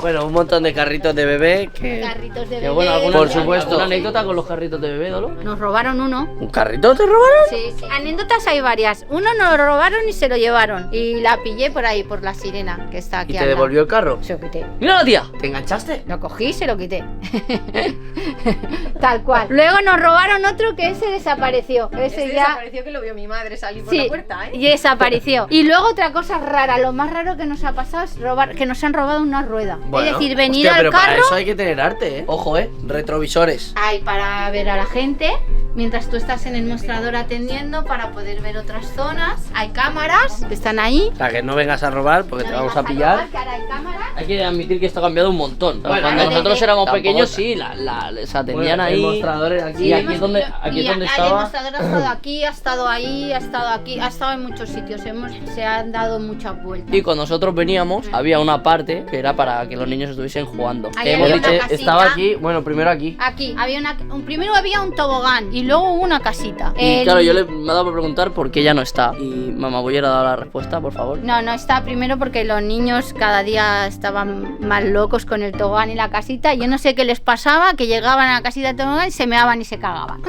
[SPEAKER 2] Bueno, un montón de carritos de bebé que...
[SPEAKER 5] carritos de
[SPEAKER 1] Que
[SPEAKER 5] bebé.
[SPEAKER 1] bueno,
[SPEAKER 2] Por supuesto.
[SPEAKER 1] ¿Alguna anécdota con los carritos de bebé, Dolo?
[SPEAKER 5] Nos robaron uno.
[SPEAKER 2] ¿Un carrito te robaron?
[SPEAKER 5] Sí. Anécdotas hay varias. Uno nos lo robaron y se lo llevaron. Y la pillé por ahí, por la sirena, que está aquí.
[SPEAKER 2] ¿Y
[SPEAKER 5] al
[SPEAKER 2] te
[SPEAKER 5] lado.
[SPEAKER 2] devolvió el carro?
[SPEAKER 5] Se lo quité.
[SPEAKER 1] ¡Mira la tía!
[SPEAKER 2] ¿Te enganchaste?
[SPEAKER 5] Lo cogí y se lo quité. Tal cual. Luego nos robaron otro que ese desapareció. Ese ya...
[SPEAKER 6] Desapareció, que lo vio mi madre salir por
[SPEAKER 5] Sí,
[SPEAKER 6] la puerta, ¿eh?
[SPEAKER 5] y desapareció. Y luego otra cosa rara, lo más raro que nos ha pasado es que nos han robado una rueda.
[SPEAKER 2] Bueno,
[SPEAKER 5] es decir, venir
[SPEAKER 2] hostia,
[SPEAKER 5] al
[SPEAKER 2] pero para
[SPEAKER 5] carro.
[SPEAKER 2] eso hay que tener arte, ¿eh? Ojo, retrovisores.
[SPEAKER 5] Hay para ver a la gente mientras tú estás en el mostrador atendiendo, para poder ver otras zonas. Hay cámaras que están ahí.
[SPEAKER 2] O sea, que no vengas a robar porque te vamos a pillar.
[SPEAKER 5] robar, que ahora hay cámaras.
[SPEAKER 1] Hay que admitir que esto ha cambiado un montón.
[SPEAKER 2] Bueno,
[SPEAKER 1] Cuando
[SPEAKER 5] desde-
[SPEAKER 1] nosotros éramos
[SPEAKER 2] tampoco
[SPEAKER 1] pequeños,
[SPEAKER 2] está.
[SPEAKER 1] sí, se atendían
[SPEAKER 2] Bueno,
[SPEAKER 1] ahí.
[SPEAKER 2] el mostrador era aquí.
[SPEAKER 1] Y aquí es
[SPEAKER 5] hemos
[SPEAKER 1] donde,
[SPEAKER 5] ido-
[SPEAKER 1] aquí
[SPEAKER 5] y
[SPEAKER 1] es donde
[SPEAKER 5] el
[SPEAKER 1] estaba.
[SPEAKER 5] mostrador ha estado aquí, ha estado ahí, ha estado aquí, ha estado en muchos sitios. Se han dado muchas vueltas.
[SPEAKER 1] Y cuando nosotros veníamos, había una parte que era para que los niños estuviesen jugando.
[SPEAKER 5] Ahí
[SPEAKER 1] Que
[SPEAKER 5] había
[SPEAKER 1] hemos
[SPEAKER 5] una
[SPEAKER 1] dicho,
[SPEAKER 5] casita.
[SPEAKER 2] Estaba aquí, bueno, primero aquí.
[SPEAKER 5] Aquí había primero había un tobogán y luego hubo una casita.
[SPEAKER 1] y claro, me ha dado por preguntar por qué ya no está. Y Mamá Buller ha dado la respuesta, por favor.
[SPEAKER 5] No está primero porque los niños cada día estaban más locos con el tobogán y la casita. Yo no sé qué les pasaba, que llegaban a la casita del tobogán y se meaban y se cagaban.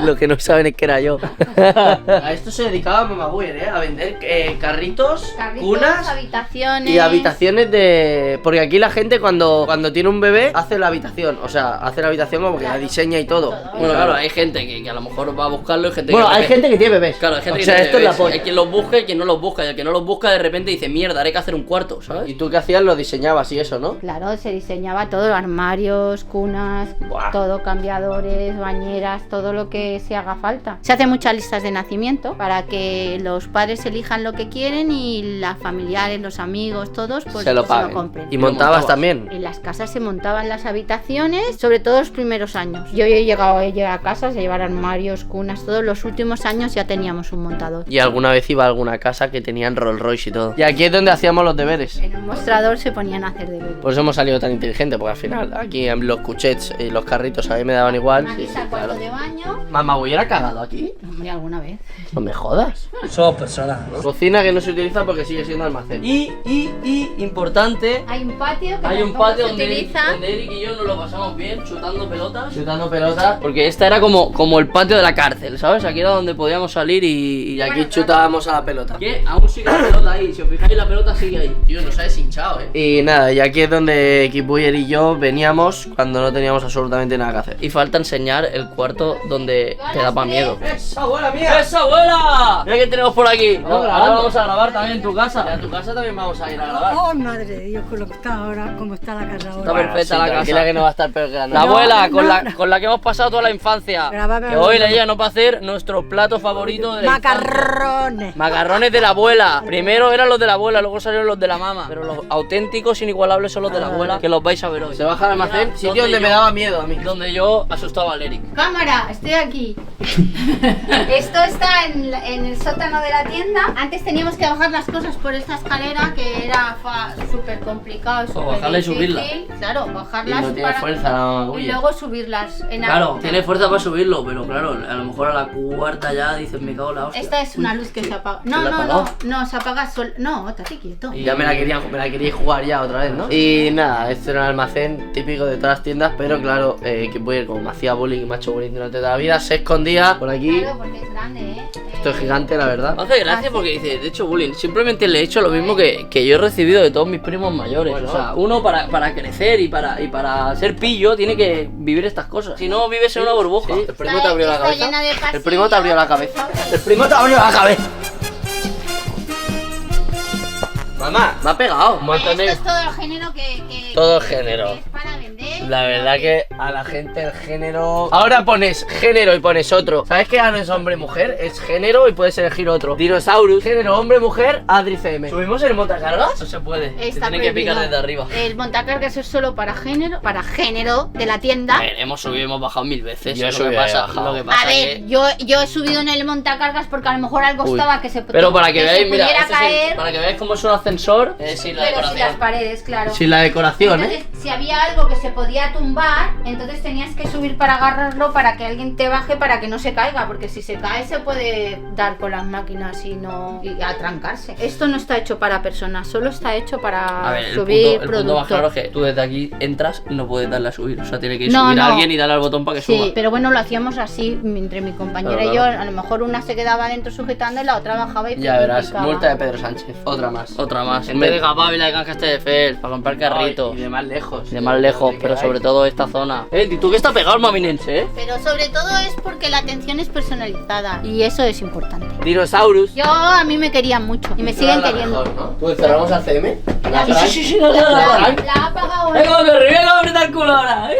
[SPEAKER 2] Lo que no saben es que era yo. A esto se dedicaba Mamá Buller, a vender carritos, cunas
[SPEAKER 5] habitaciones.
[SPEAKER 2] y habitaciones de... Porque aquí la gente cuando tiene un bebé hace la habitación. O sea, hace la habitación como que la diseña y todo.
[SPEAKER 1] Bueno, claro, hay gente que a lo mejor va a buscarlo y gente
[SPEAKER 2] Bueno,
[SPEAKER 1] que...
[SPEAKER 2] hay gente que tiene bebés.
[SPEAKER 1] Claro, hay gente
[SPEAKER 2] o
[SPEAKER 1] que
[SPEAKER 2] sea,
[SPEAKER 1] tiene
[SPEAKER 2] esto es la
[SPEAKER 1] bebés.
[SPEAKER 2] polla.
[SPEAKER 1] Hay quien los busca y quien no los busca. Y el que no los busca de repente dice, mierda, haré que hacer un cuarto, ¿sabes?
[SPEAKER 2] Y tú qué hacías, lo diseñabas y eso, ¿no?
[SPEAKER 5] Claro, se diseñaba todo, armarios, cunas,
[SPEAKER 2] Buah.
[SPEAKER 5] todo, cambiadores, bañeras, todo lo que se haga falta. Se hacen muchas listas de nacimiento para que los padres elijan lo que quieren y las familiares, los amigos, todos, pues
[SPEAKER 2] se lo paguen.
[SPEAKER 5] compren.
[SPEAKER 2] Y
[SPEAKER 1] lo
[SPEAKER 2] montabas
[SPEAKER 1] montabas.
[SPEAKER 2] también.
[SPEAKER 5] En las casas se montaban las habitaciones, sobre todo los primeros años. Yo he llegado a llegar a casas, a llevar armarios, cunas, todos los últimos años ya teníamos un montador.
[SPEAKER 2] Y alguna vez iba a alguna casa que tenían Rolls Royce y todo. Y aquí es donde hacíamos los deberes.
[SPEAKER 5] En un mostrador se ponían a hacer de bebé.
[SPEAKER 2] Por eso hemos salido tan inteligentes, porque al final aquí en los cuchets y los carritos a mí me daban igual.
[SPEAKER 5] Aquí está el cuarto de baño.
[SPEAKER 2] Mamá, ¿hubiera cagado aquí?
[SPEAKER 5] Hombre, alguna vez.
[SPEAKER 2] No me jodas.
[SPEAKER 1] Somos personas.
[SPEAKER 2] Cocina que no se utiliza porque sigue siendo almacén.
[SPEAKER 1] Y importante,
[SPEAKER 5] Hay un patio que
[SPEAKER 1] hay un
[SPEAKER 5] tampoco
[SPEAKER 1] patio
[SPEAKER 5] se
[SPEAKER 1] donde
[SPEAKER 5] utiliza.
[SPEAKER 1] Eric y yo nos lo pasamos bien chutando pelotas.
[SPEAKER 2] Chutando pelotas.
[SPEAKER 1] Porque esta era como el patio de la cárcel, ¿sabes? Aquí era donde podíamos salir
[SPEAKER 2] Y aquí chutábamos a la pelota.
[SPEAKER 1] Que aún sigue la pelota ahí, si os fijáis la pelota sigue ahí. Tío, nos ha deshinchado,
[SPEAKER 2] Y nada, y aquí es donde Kipuyer y yo veníamos cuando no teníamos absolutamente nada que hacer.
[SPEAKER 1] Y falta enseñar el cuarto donde te da pa' miedo.
[SPEAKER 2] ¡Esa abuela mía!
[SPEAKER 1] ¡Esa abuela! Mira que tenemos por aquí. Ahora
[SPEAKER 2] grabando.
[SPEAKER 1] vamos a grabar también en tu casa.
[SPEAKER 2] A tu casa también vamos a ir a grabar.
[SPEAKER 7] Oh, madre de Dios, con lo que está ahora, como está la casa ahora.
[SPEAKER 1] Está perfecta la
[SPEAKER 2] Tranquila
[SPEAKER 1] casa.
[SPEAKER 2] que no va a estar peor que la
[SPEAKER 1] La
[SPEAKER 2] nuestra.
[SPEAKER 1] abuela
[SPEAKER 7] no.
[SPEAKER 1] con la que hemos pasado toda la infancia.
[SPEAKER 7] Grabame
[SPEAKER 1] Que
[SPEAKER 7] algo.
[SPEAKER 1] hoy ella nos va a hacer nuestro plato favorito de la infancia.
[SPEAKER 7] Macarrones.
[SPEAKER 1] Macarrones de la abuela. Primero eran los de la abuela, luego salieron los de la mamá. Pero los auténticos, inigualables son los de la abuela, que los vais a ver hoy.
[SPEAKER 2] Se baja al almacén,
[SPEAKER 1] Mira,
[SPEAKER 2] sitio donde me
[SPEAKER 1] yo-
[SPEAKER 2] daba miedo a mí.
[SPEAKER 1] Donde yo asustaba al Eric.
[SPEAKER 5] Cámara, estoy aquí. Esto está en el sótano de la tienda. Antes teníamos que bajar las cosas por esta escalera que era súper complicado.
[SPEAKER 1] O bajarla y subirla.
[SPEAKER 5] Claro,
[SPEAKER 2] Y
[SPEAKER 5] bajarlas
[SPEAKER 2] no tiene fuerza la
[SPEAKER 5] y
[SPEAKER 2] magulla.
[SPEAKER 5] luego subirlas en
[SPEAKER 1] Claro,
[SPEAKER 5] alta.
[SPEAKER 1] tiene fuerza para subirlo, pero claro, a lo mejor a la cuarta ya dices, me cago en la hostia.
[SPEAKER 5] Esta es una luz que se apaga.
[SPEAKER 1] ¿Se la
[SPEAKER 5] No,
[SPEAKER 1] ha
[SPEAKER 5] no,
[SPEAKER 1] apagado?
[SPEAKER 5] no, se apaga solo. No, estate quieto.
[SPEAKER 2] Y ya me la quería jugar ya otra vez, ¿no? Y nada, este era el almacén típico de todas las tiendas, pero claro, que pues como me hacía bullying y me ha hecho bullying durante toda la vida, se escondía por aquí.
[SPEAKER 5] Claro, porque es grande,
[SPEAKER 2] Esto es gigante, la verdad.
[SPEAKER 1] Me hace gracia porque dice, de hecho, bullying, simplemente le he hecho lo mismo que yo he recibido de todos mis primos mayores.
[SPEAKER 2] Bueno.
[SPEAKER 1] O sea, uno para crecer y para ser pillo tiene que vivir estas cosas. Si no, vives en una burbuja.
[SPEAKER 2] Sí, el primo te abrió la
[SPEAKER 5] Está
[SPEAKER 2] cabeza.
[SPEAKER 5] llena de
[SPEAKER 2] El primo te abrió la
[SPEAKER 5] pasillos.
[SPEAKER 2] cabeza. El primo te abrió la cabeza. Mamá, me ha pegado un montón
[SPEAKER 5] Esto
[SPEAKER 2] de...
[SPEAKER 5] es todo el género que
[SPEAKER 2] Todo el género.
[SPEAKER 5] que es para vender.
[SPEAKER 2] La verdad que a la gente el género... Ahora pones género y pones otro. ¿Sabes que ya no es hombre y mujer? Es género y puedes elegir otro. Dinosaurus, género hombre mujer, Adri CM. ¿Subimos el montacargas?
[SPEAKER 1] No se puede. Se
[SPEAKER 5] Está
[SPEAKER 1] tiene que picar
[SPEAKER 5] prohibido.
[SPEAKER 1] desde arriba.
[SPEAKER 5] El montacargas es solo para género de la tienda.
[SPEAKER 1] A ver, hemos subido y hemos bajado 1000 veces.
[SPEAKER 2] Yo he
[SPEAKER 1] Lo
[SPEAKER 2] subido
[SPEAKER 1] que
[SPEAKER 2] y he
[SPEAKER 1] pasa,
[SPEAKER 2] bajado.
[SPEAKER 1] lo que pasa
[SPEAKER 5] A ver,
[SPEAKER 1] que...
[SPEAKER 5] yo he subido en el montacargas porque a lo mejor algo
[SPEAKER 2] Uy.
[SPEAKER 5] estaba que se
[SPEAKER 1] Pero para que
[SPEAKER 5] se
[SPEAKER 1] veáis, mira,
[SPEAKER 5] pudiera
[SPEAKER 1] este es
[SPEAKER 5] caer,
[SPEAKER 1] para que veáis cómo es un ascensor, sin la
[SPEAKER 5] pero sin
[SPEAKER 1] decoración.
[SPEAKER 5] las paredes, claro.
[SPEAKER 2] Sin la decoración,
[SPEAKER 5] Entonces, si había algo que se podía tumbar, entonces tenías que subir para agarrarlo para que alguien te baje para que no se caiga, porque si se cae se puede dar con las máquinas y atrancarse. Esto no está hecho para personas, solo está hecho para
[SPEAKER 1] A ver,
[SPEAKER 5] subir
[SPEAKER 1] el punto
[SPEAKER 5] producto.
[SPEAKER 1] más claro es que tú desde aquí entras y no puedes darle a subir. O sea, tiene que
[SPEAKER 5] No,
[SPEAKER 1] subir a
[SPEAKER 5] no.
[SPEAKER 1] alguien y darle al botón para que
[SPEAKER 5] Sí,
[SPEAKER 1] suba.
[SPEAKER 5] pero bueno, lo hacíamos así entre mi compañera
[SPEAKER 2] Claro,
[SPEAKER 5] y yo.
[SPEAKER 2] claro.
[SPEAKER 5] A lo mejor una se quedaba dentro sujetando y la otra bajaba y
[SPEAKER 2] Ya verás,
[SPEAKER 5] picaba.
[SPEAKER 2] multa de Pedro Sánchez. Otra más.
[SPEAKER 1] Otra más. En
[SPEAKER 2] Hombre.
[SPEAKER 1] vez de Gapávila, de Castelldefels, para comprar carritos.
[SPEAKER 2] Y de más lejos.
[SPEAKER 1] De más lejos, pero sobre todo esta zona. ¿Y tú qué estás pegado al maminense,
[SPEAKER 5] Pero sobre todo es porque la atención es personalizada y eso es importante.
[SPEAKER 2] Dinosaurus.
[SPEAKER 5] A mí me querían mucho y me siguen
[SPEAKER 2] La
[SPEAKER 5] queriendo.
[SPEAKER 2] mejor, ¿no? ¿Tú cerramos al CM?
[SPEAKER 5] La-
[SPEAKER 2] Frank?
[SPEAKER 1] sí, no,
[SPEAKER 5] La ha apagado.
[SPEAKER 1] ¡Venga, me río, me aprieta el culo ahora!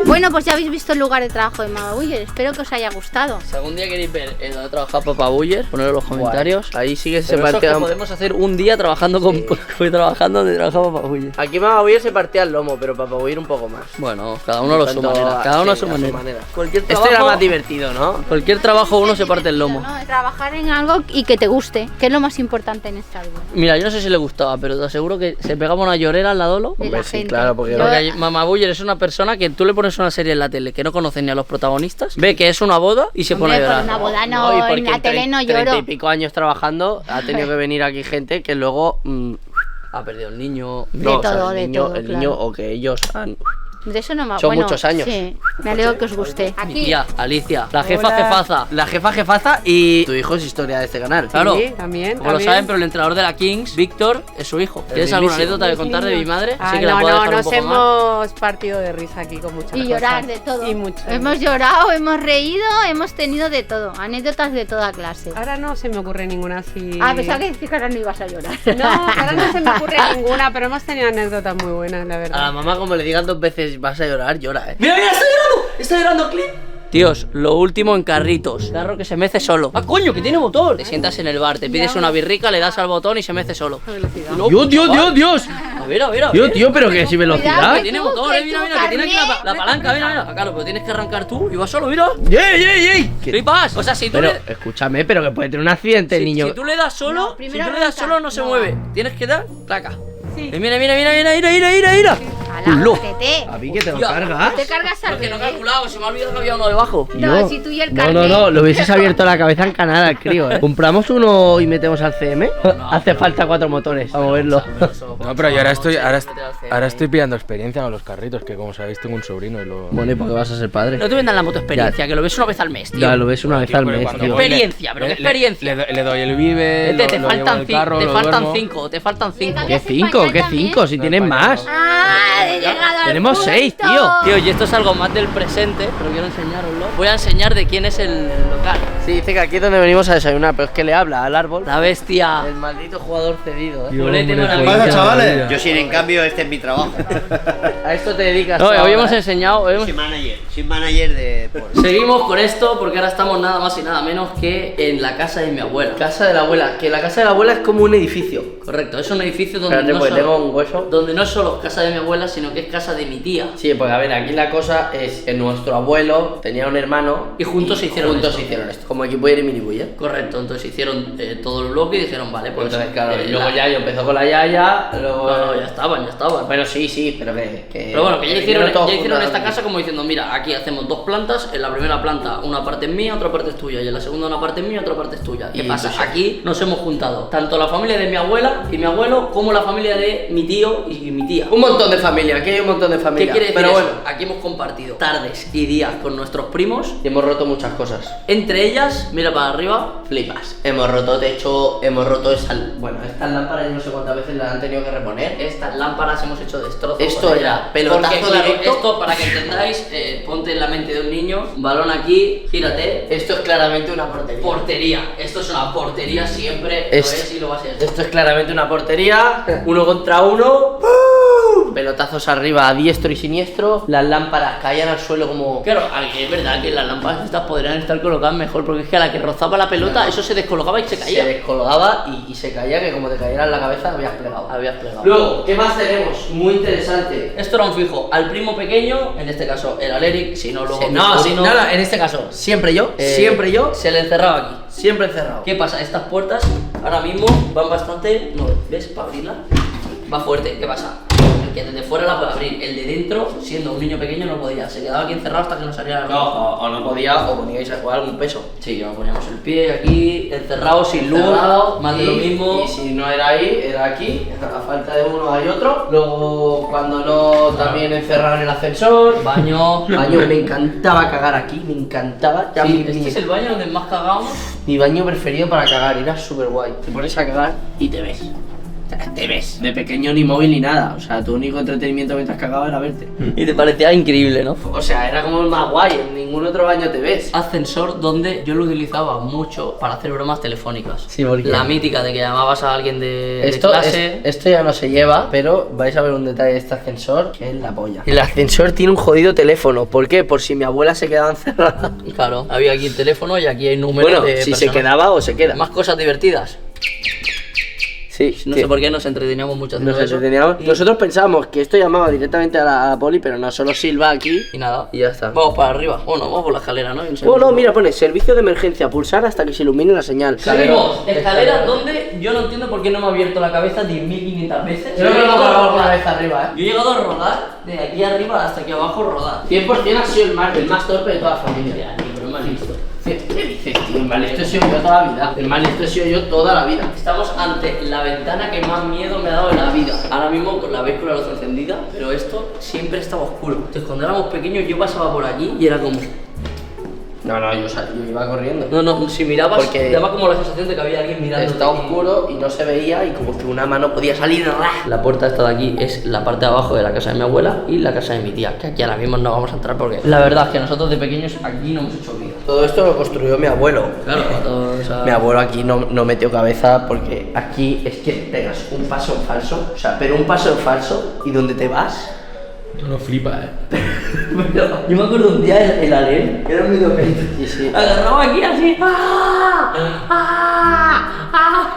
[SPEAKER 5] Bueno, pues ya habéis visto el lugar de trabajo de Mama Buller. Espero que os haya gustado.
[SPEAKER 1] Si algún día queréis ver dónde trabaja Papa Buller, ponedlo en los comentarios.
[SPEAKER 2] Ahí sí que se
[SPEAKER 1] Pero eso es que
[SPEAKER 2] partía.
[SPEAKER 1] podemos hacer un día trabajando con trabajando donde trabaja Papa Buller.
[SPEAKER 2] Aquí Mamá Boyer se partía el lomo, pero Papá Boyer un poco más.
[SPEAKER 1] Bueno, cada uno a su
[SPEAKER 2] Tanto-
[SPEAKER 1] manera. Cada uno a
[SPEAKER 2] sí,
[SPEAKER 1] su manera. Cualquier
[SPEAKER 2] Este
[SPEAKER 1] trabajo,
[SPEAKER 2] era más divertido, ¿no?
[SPEAKER 1] cualquier trabajo uno se parte el lomo.
[SPEAKER 5] ¿No? Trabajar en algo y que te guste, que es lo más importante en esta vida.
[SPEAKER 1] Mira, yo no sé si le gustaba, pero te aseguro que se pegaba una llorera al ladolo.
[SPEAKER 5] De
[SPEAKER 2] Hombre,
[SPEAKER 5] la
[SPEAKER 2] sí,
[SPEAKER 5] gente.
[SPEAKER 2] claro, porque-
[SPEAKER 1] Porque Mamá Buller es una persona que tú le pones una serie en la tele que no conoce ni a los protagonistas, ve que es una boda y se pone a
[SPEAKER 5] Hombre, por
[SPEAKER 1] llorar.
[SPEAKER 5] una boda
[SPEAKER 2] y
[SPEAKER 5] no,
[SPEAKER 2] porque
[SPEAKER 5] en la tele no
[SPEAKER 2] 30
[SPEAKER 5] lloro.
[SPEAKER 2] y pico años trabajando, ha tenido que venir aquí gente que luego...
[SPEAKER 1] Ha perdido el niño.
[SPEAKER 2] no, o sea,
[SPEAKER 5] todo,
[SPEAKER 2] el
[SPEAKER 5] de
[SPEAKER 2] niño,
[SPEAKER 5] todo,
[SPEAKER 2] el
[SPEAKER 5] claro.
[SPEAKER 2] niño o que ellos han...
[SPEAKER 5] De eso no me
[SPEAKER 2] Son muchos años.
[SPEAKER 5] Sí, me alegro que os guste.
[SPEAKER 1] Mi
[SPEAKER 5] Aquí,
[SPEAKER 1] tía, Alicia, la jefa
[SPEAKER 7] Hola.
[SPEAKER 1] jefaza.
[SPEAKER 2] La jefa jefaza y tu hijo es historia de este canal.
[SPEAKER 1] Claro,
[SPEAKER 7] Sí, también.
[SPEAKER 1] como lo saben, pero el entrenador de la Kings, Víctor, es su hijo. ¿Tienes alguna
[SPEAKER 2] mismísimo.
[SPEAKER 1] anécdota de contar de mi madre?
[SPEAKER 7] Ah,
[SPEAKER 1] Sí que la
[SPEAKER 7] no,
[SPEAKER 1] puedo
[SPEAKER 7] no,
[SPEAKER 1] dejar un
[SPEAKER 7] nos
[SPEAKER 1] poco más.
[SPEAKER 7] hemos partido de risa aquí con muchas
[SPEAKER 5] y
[SPEAKER 7] cosas.
[SPEAKER 5] llorar de todo.
[SPEAKER 7] Y mucho.
[SPEAKER 5] Hemos llorado, hemos reído, hemos tenido de todo. Anécdotas de toda clase.
[SPEAKER 7] Ahora no se me ocurre ninguna así.
[SPEAKER 5] Ah, pensaba que decís que ahora no ibas a llorar.
[SPEAKER 7] No, ahora no se me ocurre ninguna, pero hemos tenido anécdotas muy buenas, la
[SPEAKER 2] A la
[SPEAKER 7] verdad.
[SPEAKER 2] mamá como le digan 2 veces vas a llorar, llora,
[SPEAKER 1] ¡Mira, mira, está llorando! ¡Está llorando, Clip! Tíos, lo último en carritos. Carro que se mece solo. ¡Ah, coño, que tiene motor! Te sientas en el bar, te pides una birrica, le das al botón y se mece solo.
[SPEAKER 7] A velocidad.
[SPEAKER 2] Dios.
[SPEAKER 1] A ver, a ver, a ver.
[SPEAKER 2] Tío, pero que si
[SPEAKER 5] Cuidado,
[SPEAKER 2] velocidad.
[SPEAKER 1] Que tiene motor,
[SPEAKER 5] que
[SPEAKER 1] mira,
[SPEAKER 5] tú,
[SPEAKER 1] mira, que tiene aquí la
[SPEAKER 5] Carmen.
[SPEAKER 1] palanca, mira. Ah, claro, pero tienes que arrancar tú y vas solo, mira.
[SPEAKER 2] ¡Ey!
[SPEAKER 1] Flipas. O sea, si tú
[SPEAKER 2] Pero,
[SPEAKER 1] le...
[SPEAKER 2] escúchame, pero que puede tener un accidente el niño.
[SPEAKER 1] Si tú le das solo,
[SPEAKER 5] No,
[SPEAKER 1] si
[SPEAKER 5] primero
[SPEAKER 1] tú le das
[SPEAKER 5] arranca.
[SPEAKER 1] solo no se
[SPEAKER 5] No.
[SPEAKER 1] mueve. Tienes que dar placa.
[SPEAKER 7] Sí.
[SPEAKER 1] Mira.
[SPEAKER 5] Ala,
[SPEAKER 1] Lo.
[SPEAKER 5] cógete.
[SPEAKER 2] A mí que te lo
[SPEAKER 1] Hostia.
[SPEAKER 2] cargas.
[SPEAKER 5] Te cargas al
[SPEAKER 1] Porque no he
[SPEAKER 5] bebé.
[SPEAKER 1] calculado, se me ha olvidado que había uno debajo.
[SPEAKER 5] No, si tú y el
[SPEAKER 2] No,
[SPEAKER 5] carnet.
[SPEAKER 2] no, lo hubieses abierto la cabeza en canal al crío, ¿eh? ¿Compramos uno y metemos al CM? Hace falta 4 motores para moverlo.
[SPEAKER 4] No, pero yo ahora estoy pillando experiencia con los carritos, que como sabéis tengo un sobrino y lo...
[SPEAKER 2] Bueno, ¿y por qué vas a ser padre?
[SPEAKER 1] No te vendan la moto experiencia, que lo ves una vez al mes, tío.
[SPEAKER 2] Ya lo ves una vez
[SPEAKER 4] Tío,
[SPEAKER 2] al
[SPEAKER 4] pero
[SPEAKER 2] mes,
[SPEAKER 4] cuando
[SPEAKER 2] tío.
[SPEAKER 4] voy,
[SPEAKER 1] Experiencia, pero ¿qué experiencia?
[SPEAKER 4] Le doy el vive,
[SPEAKER 1] Te
[SPEAKER 4] lo llevo en
[SPEAKER 1] faltan
[SPEAKER 4] el carro,
[SPEAKER 1] te
[SPEAKER 4] lo
[SPEAKER 1] faltan
[SPEAKER 4] duermo.
[SPEAKER 1] 5, te faltan 5.
[SPEAKER 2] ¿Qué 5? ¿Qué 5? Si tienes más.
[SPEAKER 5] Ah, he llegado al
[SPEAKER 2] Tenemos
[SPEAKER 5] punto.
[SPEAKER 2] 6, tío.
[SPEAKER 1] Tío, y esto es algo más del presente, pero quiero enseñaroslo. Voy a enseñar de quién es el local.
[SPEAKER 2] Sí, dice que aquí es donde venimos a desayunar, pero es que le habla al árbol.
[SPEAKER 1] La bestia.
[SPEAKER 2] El maldito jugador cedido, ¿eh?
[SPEAKER 4] Dios,
[SPEAKER 1] Bolete
[SPEAKER 4] hombre,
[SPEAKER 1] maravilla.
[SPEAKER 4] joder,
[SPEAKER 3] Pasa, chavales.
[SPEAKER 4] maravilla.
[SPEAKER 3] Yo sin en cambio, este es mi trabajo.
[SPEAKER 2] A esto te dedicas.
[SPEAKER 1] No,
[SPEAKER 2] tú
[SPEAKER 1] hoy
[SPEAKER 2] ahora,
[SPEAKER 1] hemos
[SPEAKER 2] ¿eh?
[SPEAKER 1] enseñado.
[SPEAKER 3] Soy manager de...
[SPEAKER 1] Seguimos con esto porque ahora estamos nada más y nada menos que en la casa de mi abuela.
[SPEAKER 2] Casa de la abuela, que la casa de la abuela es como un edificio.
[SPEAKER 1] Correcto, es un edificio donde
[SPEAKER 2] Espérate,
[SPEAKER 1] no
[SPEAKER 2] porque
[SPEAKER 1] solo,
[SPEAKER 2] tengo un hueso.
[SPEAKER 1] donde no es solo casa de mi abuela, sino que es casa de mi tía.
[SPEAKER 2] Sí, pues a ver, aquí la cosa es que nuestro abuelo tenía un hermano
[SPEAKER 1] Y juntos se hicieron esto.
[SPEAKER 2] Como equipo de Minibuya.
[SPEAKER 1] Correcto, entonces hicieron todo el bloque y dijeron, vale, pues
[SPEAKER 2] Entonces, claro, y luego
[SPEAKER 1] la-
[SPEAKER 2] Yayo empezó con la Yaya, luego...
[SPEAKER 1] No, ya estaban.
[SPEAKER 2] Bueno, sí, pero que...
[SPEAKER 1] Pero bueno, que ya hicieron
[SPEAKER 2] todos
[SPEAKER 1] esta
[SPEAKER 2] juntos.
[SPEAKER 1] casa como diciendo, mira, aquí hacemos 2 plantas, en la primera planta una parte es mía, otra parte es tuya, y en la segunda una parte es mía, otra parte es tuya. ¿Qué
[SPEAKER 2] Y
[SPEAKER 1] pasa?
[SPEAKER 2] entonces-
[SPEAKER 1] Aquí nos hemos juntado, tanto la familia de mi abuela y mi abuelo, como la familia de mi tío y mi tía.
[SPEAKER 2] Un montón de familia, aquí hay un montón de
[SPEAKER 1] ¿Qué
[SPEAKER 2] familia.
[SPEAKER 1] quiere decir
[SPEAKER 2] Pero
[SPEAKER 1] eso?
[SPEAKER 2] bueno,
[SPEAKER 1] Aquí hemos compartido tardes y días con nuestros primos,
[SPEAKER 2] y hemos roto muchas cosas.
[SPEAKER 1] entre ellas, mira para arriba,
[SPEAKER 2] Flipas. Hemos roto, de hecho, hemos roto esa... Bueno, estas lámparas yo no sé cuántas veces las han tenido que reponer.
[SPEAKER 1] estas lámparas hemos hecho destrozos.
[SPEAKER 2] Esto
[SPEAKER 1] con
[SPEAKER 2] era
[SPEAKER 1] ellas.
[SPEAKER 2] pelotazo
[SPEAKER 1] Porque, claro,
[SPEAKER 2] directo.
[SPEAKER 1] esto, para que entendáis, ponte en la mente de un niño, balón aquí, gírate,
[SPEAKER 2] Esto es claramente una portería.
[SPEAKER 1] portería. Esto es una portería, siempre lo es y lo va a ser.
[SPEAKER 2] Esto es claramente una portería, 1 contra 1. Pelotazos arriba a diestro y siniestro. Las lámparas caían al suelo como...
[SPEAKER 1] Claro, aquí es verdad que las lámparas estas podrían estar colocadas mejor, porque es que a la que rozaba la pelota, eso se descolocaba y se caía.
[SPEAKER 2] Se descolgaba y se caía, que como te cayera en la cabeza habías plegado.
[SPEAKER 1] Habías plegado.
[SPEAKER 2] Luego, ¿qué más tenemos? Muy interesante.
[SPEAKER 1] Esto era un fijo. Al primo pequeño, en este caso era el Eric, si no luego...
[SPEAKER 2] En este caso, siempre yo,
[SPEAKER 1] Se le encerraba aquí.
[SPEAKER 2] siempre encerrado.
[SPEAKER 1] ¿Qué pasa? Estas puertas ahora mismo van bastante... No, ¿ves? Para abrirla va fuerte. ¿Qué pasa? El que desde fuera la puede abrir. El de dentro, siendo un niño pequeño, no podía. Se quedaba aquí encerrado hasta que nos saliera la luz.
[SPEAKER 2] O no podía, o poníais a jugar algún peso.
[SPEAKER 1] Sí, nos poníamos el pie aquí, encerrado, sin luz,
[SPEAKER 2] Encerrado,
[SPEAKER 1] más de
[SPEAKER 2] y-
[SPEAKER 1] lo mismo.
[SPEAKER 2] Y si no era ahí, era aquí. A falta de uno hay otro. Luego, cuando no, también encerraron el ascensor.
[SPEAKER 1] Baño.
[SPEAKER 2] Baño, me encantaba cagar aquí, me encantaba. Ya
[SPEAKER 1] Sí,
[SPEAKER 2] mi,
[SPEAKER 1] este es el baño donde más cagábamos.
[SPEAKER 2] mi baño preferido para cagar, era súper guay. Te pones a cagar y te ves. O sea, te ves. De pequeño ni móvil ni nada. O sea, tu único entretenimiento mientras cagabas era verte.
[SPEAKER 1] Y te parecía increíble, ¿no?
[SPEAKER 2] O sea, era como el más guay. En ningún otro baño te ves.
[SPEAKER 1] Ascensor donde yo lo utilizaba mucho para hacer bromas telefónicas.
[SPEAKER 2] Sí, porque-
[SPEAKER 1] La mítica de que llamabas a alguien de
[SPEAKER 2] Esto,
[SPEAKER 1] clase.
[SPEAKER 2] esto ya no se lleva, pero vais a ver un detalle de este ascensor que es la polla. El ascensor tiene un jodido teléfono. ¿Por qué? Por si mi abuela se quedaba encerrada.
[SPEAKER 1] Claro, había aquí el teléfono y aquí hay números
[SPEAKER 2] Bueno,
[SPEAKER 1] de
[SPEAKER 2] si se
[SPEAKER 1] personas.
[SPEAKER 2] quedaba o se queda.
[SPEAKER 1] Más cosas divertidas.
[SPEAKER 2] Sí,
[SPEAKER 1] No sé por qué nos entreteníamos mucho haciendo
[SPEAKER 2] Nos
[SPEAKER 1] eso.
[SPEAKER 2] entreteníamos. Nosotros pensábamos que esto llamaba directamente a la poli, pero no, solo silba aquí.
[SPEAKER 1] Y nada.
[SPEAKER 2] Y ya está.
[SPEAKER 1] Vamos para arriba. Bueno, vamos por la escalera, ¿no?
[SPEAKER 2] Oh, no, mira, pone servicio de emergencia, pulsar hasta que se ilumine la señal.
[SPEAKER 1] Seguimos. Escaleras donde yo no entiendo por qué no me ha abierto la cabeza 10.500 veces.
[SPEAKER 2] Yo creo que lo hemos grabado alguna vez arriba,
[SPEAKER 1] Yo he llegado a rodar de aquí arriba hasta aquí abajo, rodar.
[SPEAKER 2] 100% ha sido el más torpe de toda la familia.
[SPEAKER 1] Ya, ni pero mal listo.
[SPEAKER 2] ¿Qué dices, tío? El más listo he sido yo toda la vida. El más listo he sido yo toda la vida.
[SPEAKER 1] Estamos ante la ventana que más miedo me ha dado en la vida. Ahora mismo la veis con la luz encendida, pero esto siempre estaba oscuro. Entonces cuando éramos pequeños yo pasaba por aquí y era como...
[SPEAKER 2] No, yo iba corriendo.
[SPEAKER 1] No, si mirabas,
[SPEAKER 2] Porque
[SPEAKER 1] daba como la sensación de que había alguien mirando.
[SPEAKER 2] Está oscuro y no se veía y como que una mano podía salir. ¡Ras!
[SPEAKER 1] La puerta esta de aquí es la parte de abajo de la casa de mi abuela y la casa de mi tía, que aquí ahora mismo no vamos a entrar porque la verdad es que nosotros de pequeños aquí no hemos hecho vida.
[SPEAKER 2] Todo esto lo construyó mi abuelo.
[SPEAKER 1] Claro, a todos, o sea,
[SPEAKER 2] Mi abuelo aquí no metió cabeza porque aquí es que pegas un paso en falso, o sea, pero un paso en falso y donde te vas.
[SPEAKER 4] Tú no flipas,
[SPEAKER 1] Pero yo me acuerdo un día el Alén, que era un medio peito,
[SPEAKER 2] Sí.
[SPEAKER 1] agarraba aquí así. ¡Ah! ¡Ah! ¡Ah!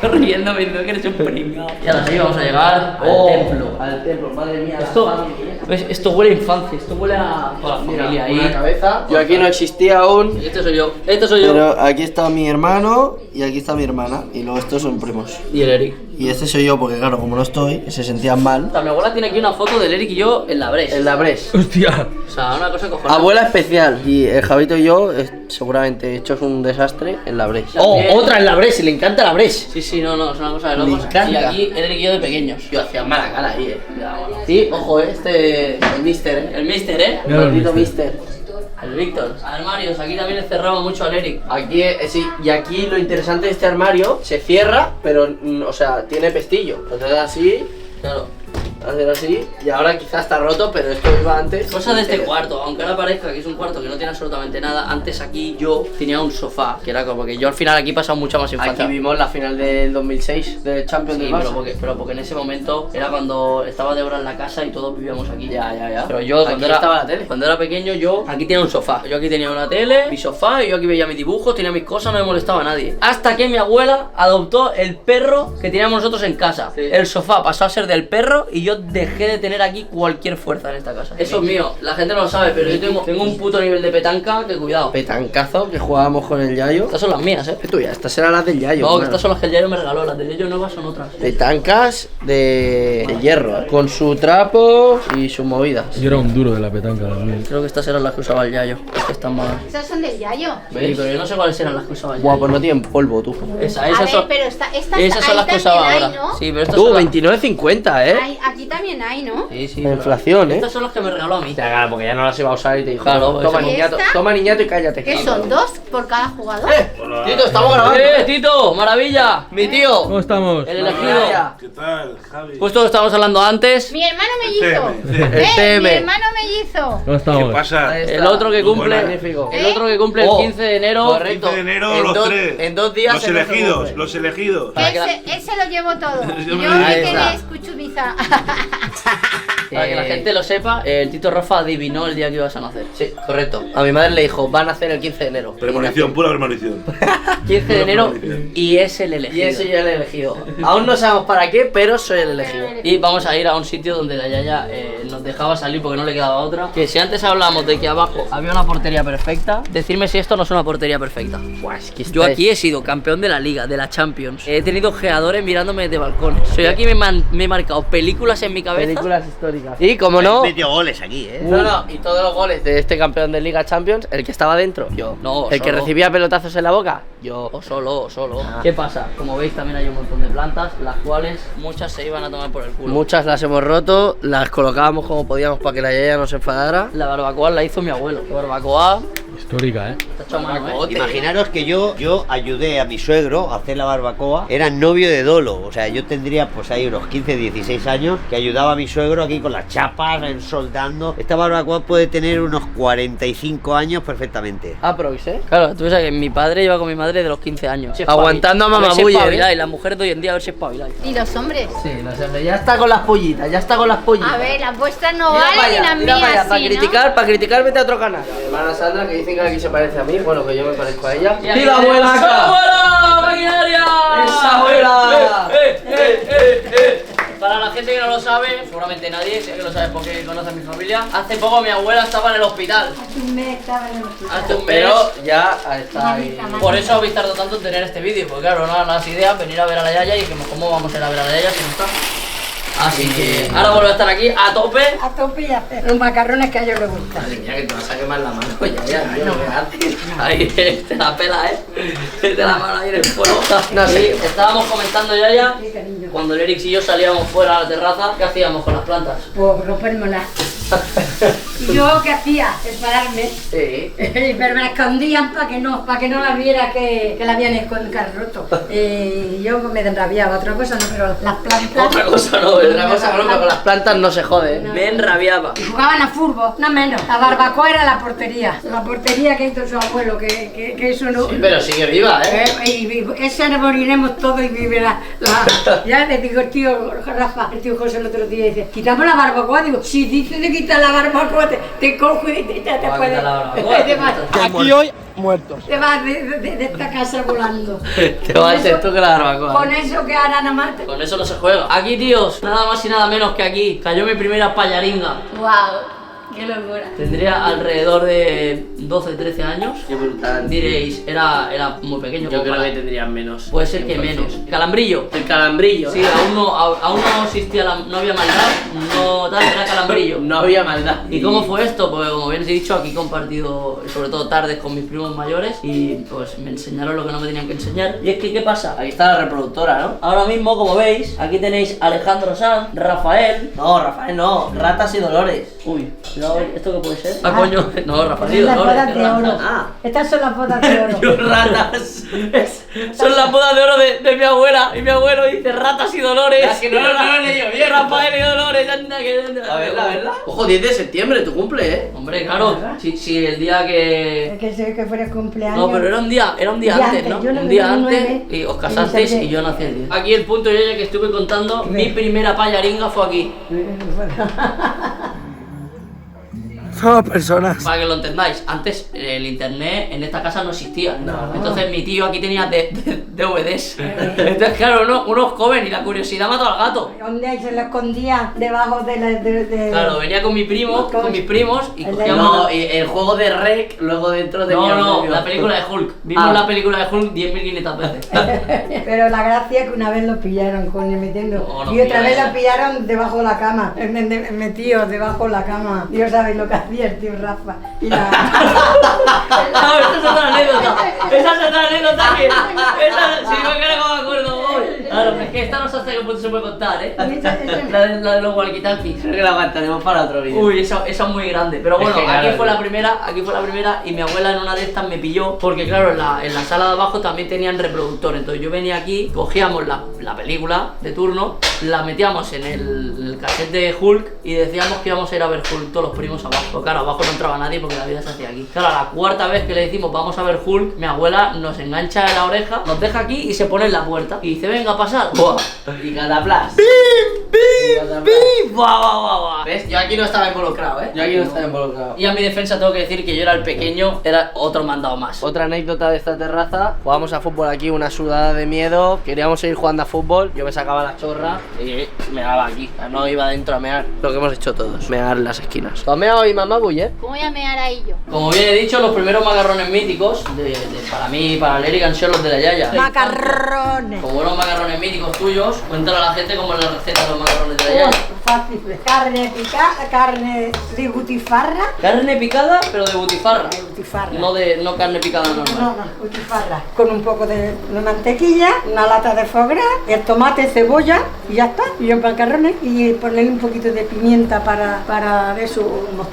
[SPEAKER 1] Riéndome, diciendo que eres un pringao. Y ahora sí, vamos a llegar al templo.
[SPEAKER 2] Al templo, madre mía.
[SPEAKER 1] Esto, ¿ves? Esto huele a infancia, esto huele a toda la familia ahí.
[SPEAKER 2] Una cabeza. Yo aquí no existía aún.
[SPEAKER 1] Este soy yo, este soy yo.
[SPEAKER 2] Pero aquí está mi hermano y aquí está mi hermana. Y luego estos son primos.
[SPEAKER 1] Y el Eric.
[SPEAKER 2] Y este soy yo porque claro, como no estoy, se sentían mal.
[SPEAKER 1] O sea, mi abuela tiene aquí una foto del Eric y yo en la Bres.
[SPEAKER 2] En la Bres.
[SPEAKER 4] Hostia.
[SPEAKER 1] O sea, una cosa cojonada.
[SPEAKER 2] Abuela especial. Y el Javito y yo seguramente hechos un desastre en la Bres.
[SPEAKER 1] Oh,
[SPEAKER 2] otra en la Bres, y le encanta la Bres.
[SPEAKER 1] Sí, no, es una cosa de
[SPEAKER 2] Me
[SPEAKER 1] locos.
[SPEAKER 2] encanta.
[SPEAKER 1] Y aquí el Eric y yo de pequeños.
[SPEAKER 2] Yo hacía mala cara ahí,
[SPEAKER 1] Ya, bueno.
[SPEAKER 2] Sí, ojo, el mister,
[SPEAKER 1] El mister, ¿eh?
[SPEAKER 4] Mira,
[SPEAKER 2] Maldito
[SPEAKER 4] mister.
[SPEAKER 2] mister.
[SPEAKER 1] El Víctor. Armarios, aquí también encerramos mucho al Eric.
[SPEAKER 2] Aquí, sí, y aquí lo interesante de este armario se cierra, pero, o sea, tiene pestillo. Entonces así,
[SPEAKER 1] Claro.
[SPEAKER 2] hacer así, y ahora quizás está roto, pero esto iba antes.
[SPEAKER 1] Cosa de este cuarto, aunque ahora parezca que es un cuarto que no tiene absolutamente nada, antes aquí yo tenía un sofá, que era como que yo al final aquí he pasado mucha más infancia.
[SPEAKER 2] Aquí vimos la final del 2006 del Champions
[SPEAKER 1] Sí,
[SPEAKER 2] del Barça.
[SPEAKER 1] pero porque en ese momento era cuando estaba de obra en la casa y todos vivíamos aquí.
[SPEAKER 2] Ya.
[SPEAKER 1] Pero yo
[SPEAKER 2] Aquí estaba la tele.
[SPEAKER 1] cuando era pequeño yo aquí tenía un sofá. Yo aquí tenía una tele, mi sofá y yo aquí veía mis dibujos, tenía mis cosas, no me molestaba a nadie. Hasta que mi abuela adoptó el perro que teníamos nosotros en casa.
[SPEAKER 2] Sí.
[SPEAKER 1] El sofá pasó a ser del perro y yo dejé de tener aquí cualquier fuerza en esta casa. Eso es mío, la gente no lo sabe, pero yo tengo un puto nivel de petanca que cuidado.
[SPEAKER 2] Petancazo que jugábamos con el Yayo.
[SPEAKER 1] Estas son las mías,
[SPEAKER 2] Tú ya, estas eran las del Yayo.
[SPEAKER 1] No, que
[SPEAKER 2] hermano.
[SPEAKER 1] estas son las que el Yayo me regaló, las de Yayo nuevas son otras.
[SPEAKER 2] Petancas de hierro, con su trapo y sus movidas.
[SPEAKER 4] Yo era un duro de la petanca también.
[SPEAKER 1] Creo que estas eran las que usaba el Yayo, que están más...
[SPEAKER 5] Esas son del Yayo.
[SPEAKER 1] Sí, pero yo no sé cuáles eran las que usaba el
[SPEAKER 2] Guau,
[SPEAKER 1] Yayo.
[SPEAKER 2] pues no tienen polvo, tú.
[SPEAKER 5] A
[SPEAKER 1] Esas
[SPEAKER 5] ver,
[SPEAKER 1] son...
[SPEAKER 5] pero estas
[SPEAKER 1] Esas son
[SPEAKER 5] ahí
[SPEAKER 1] las que
[SPEAKER 5] también
[SPEAKER 1] usaba
[SPEAKER 5] hay,
[SPEAKER 1] ahora.
[SPEAKER 5] ¿no?
[SPEAKER 1] Sí, pero estas
[SPEAKER 2] Tú,
[SPEAKER 1] son las...
[SPEAKER 2] 29.50,
[SPEAKER 5] Aquí también hay, ¿no?
[SPEAKER 1] Sí, sí.
[SPEAKER 2] La
[SPEAKER 1] pero-
[SPEAKER 2] inflación,
[SPEAKER 1] Estas son las que me regaló a mí.
[SPEAKER 2] Claro, porque ya no las iba a usar y te dijo,
[SPEAKER 1] Claro,
[SPEAKER 2] toma
[SPEAKER 1] eso.
[SPEAKER 2] niñato,
[SPEAKER 5] ¿Y esta?
[SPEAKER 2] toma niñato y cállate.
[SPEAKER 5] ¿Qué son? ¿2 por cada jugador?
[SPEAKER 2] Tito, estamos grabando.
[SPEAKER 1] Tito! ¡Maravilla! Mi tío,
[SPEAKER 4] ¿Cómo estamos?
[SPEAKER 1] el elegido.
[SPEAKER 6] ¿Qué tal, Javi?
[SPEAKER 1] Justo lo estábamos hablando antes.
[SPEAKER 5] Mi hermano mellizo.
[SPEAKER 2] El TM.
[SPEAKER 5] Mi hermano mellizo.
[SPEAKER 4] ¿Cómo estamos?
[SPEAKER 6] ¿Qué pasa?
[SPEAKER 1] El otro que cumple,
[SPEAKER 2] Magnífico.
[SPEAKER 1] el otro que cumple el
[SPEAKER 2] Oh,
[SPEAKER 1] 15 de enero.
[SPEAKER 2] correcto.
[SPEAKER 6] 15 de enero,
[SPEAKER 2] En
[SPEAKER 6] los
[SPEAKER 2] dos-
[SPEAKER 6] tres.
[SPEAKER 2] en 2 días
[SPEAKER 6] Los
[SPEAKER 2] el otro
[SPEAKER 6] elegidos,
[SPEAKER 2] cumple.
[SPEAKER 6] los elegidos.
[SPEAKER 1] Para que
[SPEAKER 5] Él se lo llevó todo. Yo
[SPEAKER 6] me-
[SPEAKER 5] me
[SPEAKER 2] Ahí
[SPEAKER 5] quedé
[SPEAKER 2] está.
[SPEAKER 5] escuchumiza.
[SPEAKER 1] Para que la gente lo sepa, el Tito Rafa adivinó el día que ibas a nacer.
[SPEAKER 2] Sí, correcto. A mi madre le dijo, van a hacer el 15 de enero.
[SPEAKER 6] Premonición, pura premonición.
[SPEAKER 1] 15 de enero y es el
[SPEAKER 2] Y
[SPEAKER 1] elegido.
[SPEAKER 2] ese ya el elegido. Aún no sabemos para qué, pero soy el elegido.
[SPEAKER 1] Y vamos a ir a un sitio donde la Yaya nos dejaba salir porque no le quedaba otra. Que si antes hablamos de que abajo había una portería perfecta, decirme si esto no es una portería perfecta.
[SPEAKER 2] Buah, es que
[SPEAKER 1] Yo aquí he sido campeón de la liga, de la Champions. He tenido geadores mirándome desde balcones. Soy aquí me he marcado películas en mi cabeza.
[SPEAKER 2] películas históricas. Y como no,
[SPEAKER 3] Metió goles aquí,
[SPEAKER 2] no, no, y todos los goles de este campeón de Liga Champions, el que estaba dentro, yo.
[SPEAKER 1] No,
[SPEAKER 2] El que
[SPEAKER 1] solo.
[SPEAKER 2] recibía pelotazos en la boca, yo.
[SPEAKER 1] O solo, o solo.
[SPEAKER 2] Ah.
[SPEAKER 1] ¿Qué pasa? Como veis también hay un montón de plantas, las cuales muchas se iban a tomar por el culo.
[SPEAKER 2] Muchas las hemos roto, las colocábamos como podíamos para que la Yaya no se enfadara.
[SPEAKER 1] La barbacoa la hizo mi abuelo. La barbacoa
[SPEAKER 4] Histórica,
[SPEAKER 1] está hecho a mano, ¿eh?
[SPEAKER 3] Imaginaros que yo ayudé a mi suegro a hacer la barbacoa. Era novio de Dolo. O sea, yo tendría pues ahí unos 15, 16 años que ayudaba a mi suegro aquí con las chapas, soldando. Esta barbacoa puede tener unos 45 años perfectamente.
[SPEAKER 2] Aprox, ¿eh?
[SPEAKER 1] Claro, tú sabes que mi padre iba con mi madre de los 15 años.
[SPEAKER 2] Aguantando a mamá
[SPEAKER 1] ver si
[SPEAKER 2] Buller,
[SPEAKER 1] espabiláis,
[SPEAKER 2] ¿eh?
[SPEAKER 1] las mujeres de hoy en día a ver si espabiláis.
[SPEAKER 5] ¿Y los hombres?
[SPEAKER 2] Sí, no sé, ya está con las pollitas, ya está con las pollitas.
[SPEAKER 5] A ver, las vuestras no
[SPEAKER 2] Mira para
[SPEAKER 5] valen y
[SPEAKER 2] allá,
[SPEAKER 5] las
[SPEAKER 2] mira para allá,
[SPEAKER 5] mías
[SPEAKER 2] para
[SPEAKER 5] sí,
[SPEAKER 2] criticar, para criticar vete a otro canal. Mi hermana Sandra que dicen que aquí se parece a mí, bueno que yo me parezco a ella.
[SPEAKER 1] ¡Y la abuela! ¡Abuela! ¡Maquinaria!
[SPEAKER 2] ¡Esa abuela!
[SPEAKER 1] Para la gente que no lo sabe, seguramente nadie, sé que lo sabe porque conoce a mi familia. Hace poco mi abuela estaba en el hospital. Hace un mes.
[SPEAKER 2] Pero ya está ahí.
[SPEAKER 1] Por eso habéis tardado tanto en tener este vídeo, porque claro, no eran las ideas, venir a ver a la Yaya y dijimos, ¿cómo vamos a ir a ver a la Yaya si no está? Así que ahora vuelvo a estar aquí a tope.
[SPEAKER 8] A tope y a hacer los macarrones que a ellos les gustan.
[SPEAKER 2] Madre mía, que te vas a quemar la mano, ya, no me haces.
[SPEAKER 1] Ahí te la pela, te la mano ahí en el fuego.
[SPEAKER 2] No,
[SPEAKER 1] Sí,
[SPEAKER 2] sí.
[SPEAKER 1] estábamos comentando Yaya,
[SPEAKER 8] Sí, cariño.
[SPEAKER 1] cuando el Erix y yo salíamos fuera a la terraza, ¿qué hacíamos con las plantas?
[SPEAKER 8] Pues rompérmelas. ¿Y yo qué hacía? Esperarme.
[SPEAKER 2] Sí.
[SPEAKER 8] Pero me la escondían para que no la viera que la habían roto. Y yo me enrabiaba, otra cosa no, pero las plantas.
[SPEAKER 1] Otra cosa no,
[SPEAKER 2] Otra cosa, bueno, pero con las plantas no se jode, ¿eh?
[SPEAKER 1] me enrabiaba.
[SPEAKER 8] Y jugaban a fútbol, no menos. La barbacoa era la portería. La portería que hizo su abuelo, que eso no.
[SPEAKER 2] Sí, pero sigue viva, ¿eh?
[SPEAKER 8] Y ese moriremos todos y vivirá. Ya le digo el tío Rafa, el tío José el otro día, dice, quitamos la barbacoa. Digo, si dices de quitar la barbacoa, te cojo y te
[SPEAKER 1] Va a
[SPEAKER 8] puedes.
[SPEAKER 1] quitar la barbacoa,
[SPEAKER 8] Te vas,
[SPEAKER 2] Aquí hoy, muertos.
[SPEAKER 8] te vas de esta casa volando.
[SPEAKER 2] Te vas a hacer tú que la barbacoa.
[SPEAKER 8] Con eso que hará nada más.
[SPEAKER 1] Con eso no se juega. Aquí, tíos, nada más y nada menos que aquí, cayó mi primera payaringa.
[SPEAKER 5] ¡Wow! ¡Qué locura!
[SPEAKER 1] Tendría alrededor de 12, 13 años.
[SPEAKER 2] Qué brutal.
[SPEAKER 1] Diréis, era muy pequeño.
[SPEAKER 2] Yo
[SPEAKER 1] como
[SPEAKER 2] creo
[SPEAKER 1] para-
[SPEAKER 2] que tendrían menos.
[SPEAKER 1] Puede ser que menos. Calambrillo.
[SPEAKER 2] El calambrillo.
[SPEAKER 1] Sí, aún no existía no había maldad, no tal, era calambrillo.
[SPEAKER 2] No había maldad.
[SPEAKER 1] ¿Y cómo fue esto? Pues como bien os he dicho, aquí he compartido sobre todo tardes con mis primos mayores y pues me enseñaron lo que no me tenían que enseñar. Y es que, ¿qué pasa?
[SPEAKER 2] Aquí está la reproductora, ¿no?
[SPEAKER 1] Ahora mismo, como veis, aquí tenéis Alejandro Sanz, Rafael.
[SPEAKER 2] No, Rafael, no. Ratas y Dolores.
[SPEAKER 1] Uy, cuidado, ¿esto qué puede ser? Ah, coño, no, Rafael y
[SPEAKER 8] Las
[SPEAKER 1] Dolores,
[SPEAKER 8] bodas
[SPEAKER 1] qué
[SPEAKER 8] de oro.
[SPEAKER 1] ratas.
[SPEAKER 2] Ah.
[SPEAKER 8] Estas son las bodas de oro.
[SPEAKER 1] Yo, ratas. Son las bodas de oro de mi abuela. Y mi abuelo dice ratas y dolores.
[SPEAKER 2] Ya, que no lo he leído bien.
[SPEAKER 1] Rafael y Dolores, anda que anda.
[SPEAKER 2] A verla. Ojo, 10 de septiembre, tu cumple, ¿eh?
[SPEAKER 1] Hombre, claro, si el día que...
[SPEAKER 8] Que sé que fuera cumpleaños.
[SPEAKER 1] No, pero era un día antes, ¿no?
[SPEAKER 8] Yo
[SPEAKER 1] Un día
[SPEAKER 8] nací el
[SPEAKER 1] antes
[SPEAKER 8] 9,
[SPEAKER 1] y os casasteis y yo nací el 10. Aquí el punto yo ya que estuve contando, mi primera payaringa fue aquí.
[SPEAKER 2] Somos personas.
[SPEAKER 1] Para que lo entendáis, antes el internet en esta casa no existía. Entonces mi tío aquí tenía DVDs. Entonces, claro, unos comen y la curiosidad mató al gato.
[SPEAKER 8] ¿Dónde se lo escondía? Debajo de la...
[SPEAKER 1] Claro, venía con mi primo, con mis primos y
[SPEAKER 8] El
[SPEAKER 1] cogíamos.
[SPEAKER 2] No, y el juego de Rec, luego dentro de.
[SPEAKER 1] No, la película de Hulk. Vimos la película de Hulk 10.500 veces.
[SPEAKER 8] Pero la gracia es que una vez lo pillaron, coño, metiendo.
[SPEAKER 1] No, no
[SPEAKER 8] Y otra vez
[SPEAKER 1] pillaron.
[SPEAKER 8] lo pillaron debajo de la cama. Metido debajo de la cama. Dios sabe lo que hacía el tío Rafa. Y la...
[SPEAKER 1] No, esa es otra anécdota. Esa es otra anécdota que. Esa, si no creo que me acuerdo hoy. Claro, es que esta no sé hasta qué punto se puede contar, La de los walkie-talkies.
[SPEAKER 2] Creo que la aguantaremos para otro vídeo.
[SPEAKER 1] Uy, esa es muy grande. Pero bueno,
[SPEAKER 2] Es que
[SPEAKER 1] aquí
[SPEAKER 2] claro,
[SPEAKER 1] fue la
[SPEAKER 2] tío.
[SPEAKER 1] primera y mi abuela en una de estas me pilló. Porque claro, en la sala de abajo también tenían reproductor. Entonces yo venía aquí, cogíamos la película de turno, la metíamos en el cassette de Hulk y decíamos que íbamos a ir a ver Hulk todos los primos abajo. Pero claro, abajo no entraba nadie porque la vida se hacía aquí. Claro, a la cuarta vez que le decimos vamos a ver Hulk, mi abuela nos engancha en la oreja, nos deja aquí y se pone en la puerta. Y dice, venga, pasad. ¡Buah!
[SPEAKER 2] Y cataplas.
[SPEAKER 1] ¡Buah! ¿Ves? Yo aquí no estaba involucrado, ¿eh?
[SPEAKER 2] Yo aquí no estaba involucrado.
[SPEAKER 1] Y a mi defensa tengo que decir que yo era el pequeño, era otro mandado más.
[SPEAKER 2] Otra anécdota de esta terraza, jugábamos a fútbol aquí, una sudada de miedo, queríamos seguir jugando a fútbol, yo me sacaba la chorra y me daba aquí, no iba dentro a mear, lo que hemos hecho todos, mear en las esquinas. ¿Tú has meado hoy, mamá, Bulle?
[SPEAKER 5] ¿Cómo voy a mear ahí yo?
[SPEAKER 1] Como bien he dicho, los primeros macarrones míticos para mí y para Lerigan son los de la Yaya.
[SPEAKER 8] Macarrones.
[SPEAKER 1] Como buenos macarrones míticos tuyos, cuéntale a la gente cómo es la receta de los macarrones de la Yaya.
[SPEAKER 8] Fácil. Carne picada, carne de butifarra.
[SPEAKER 1] Carne picada, pero de butifarra.
[SPEAKER 8] De butifarra.
[SPEAKER 1] No carne picada normal.
[SPEAKER 8] No, butifarra. Con un poco de mantequilla, una lata de foie gras, el tomate, cebolla y ya está. Y los macarrones y ponerle un poquito de pimienta para eso. No,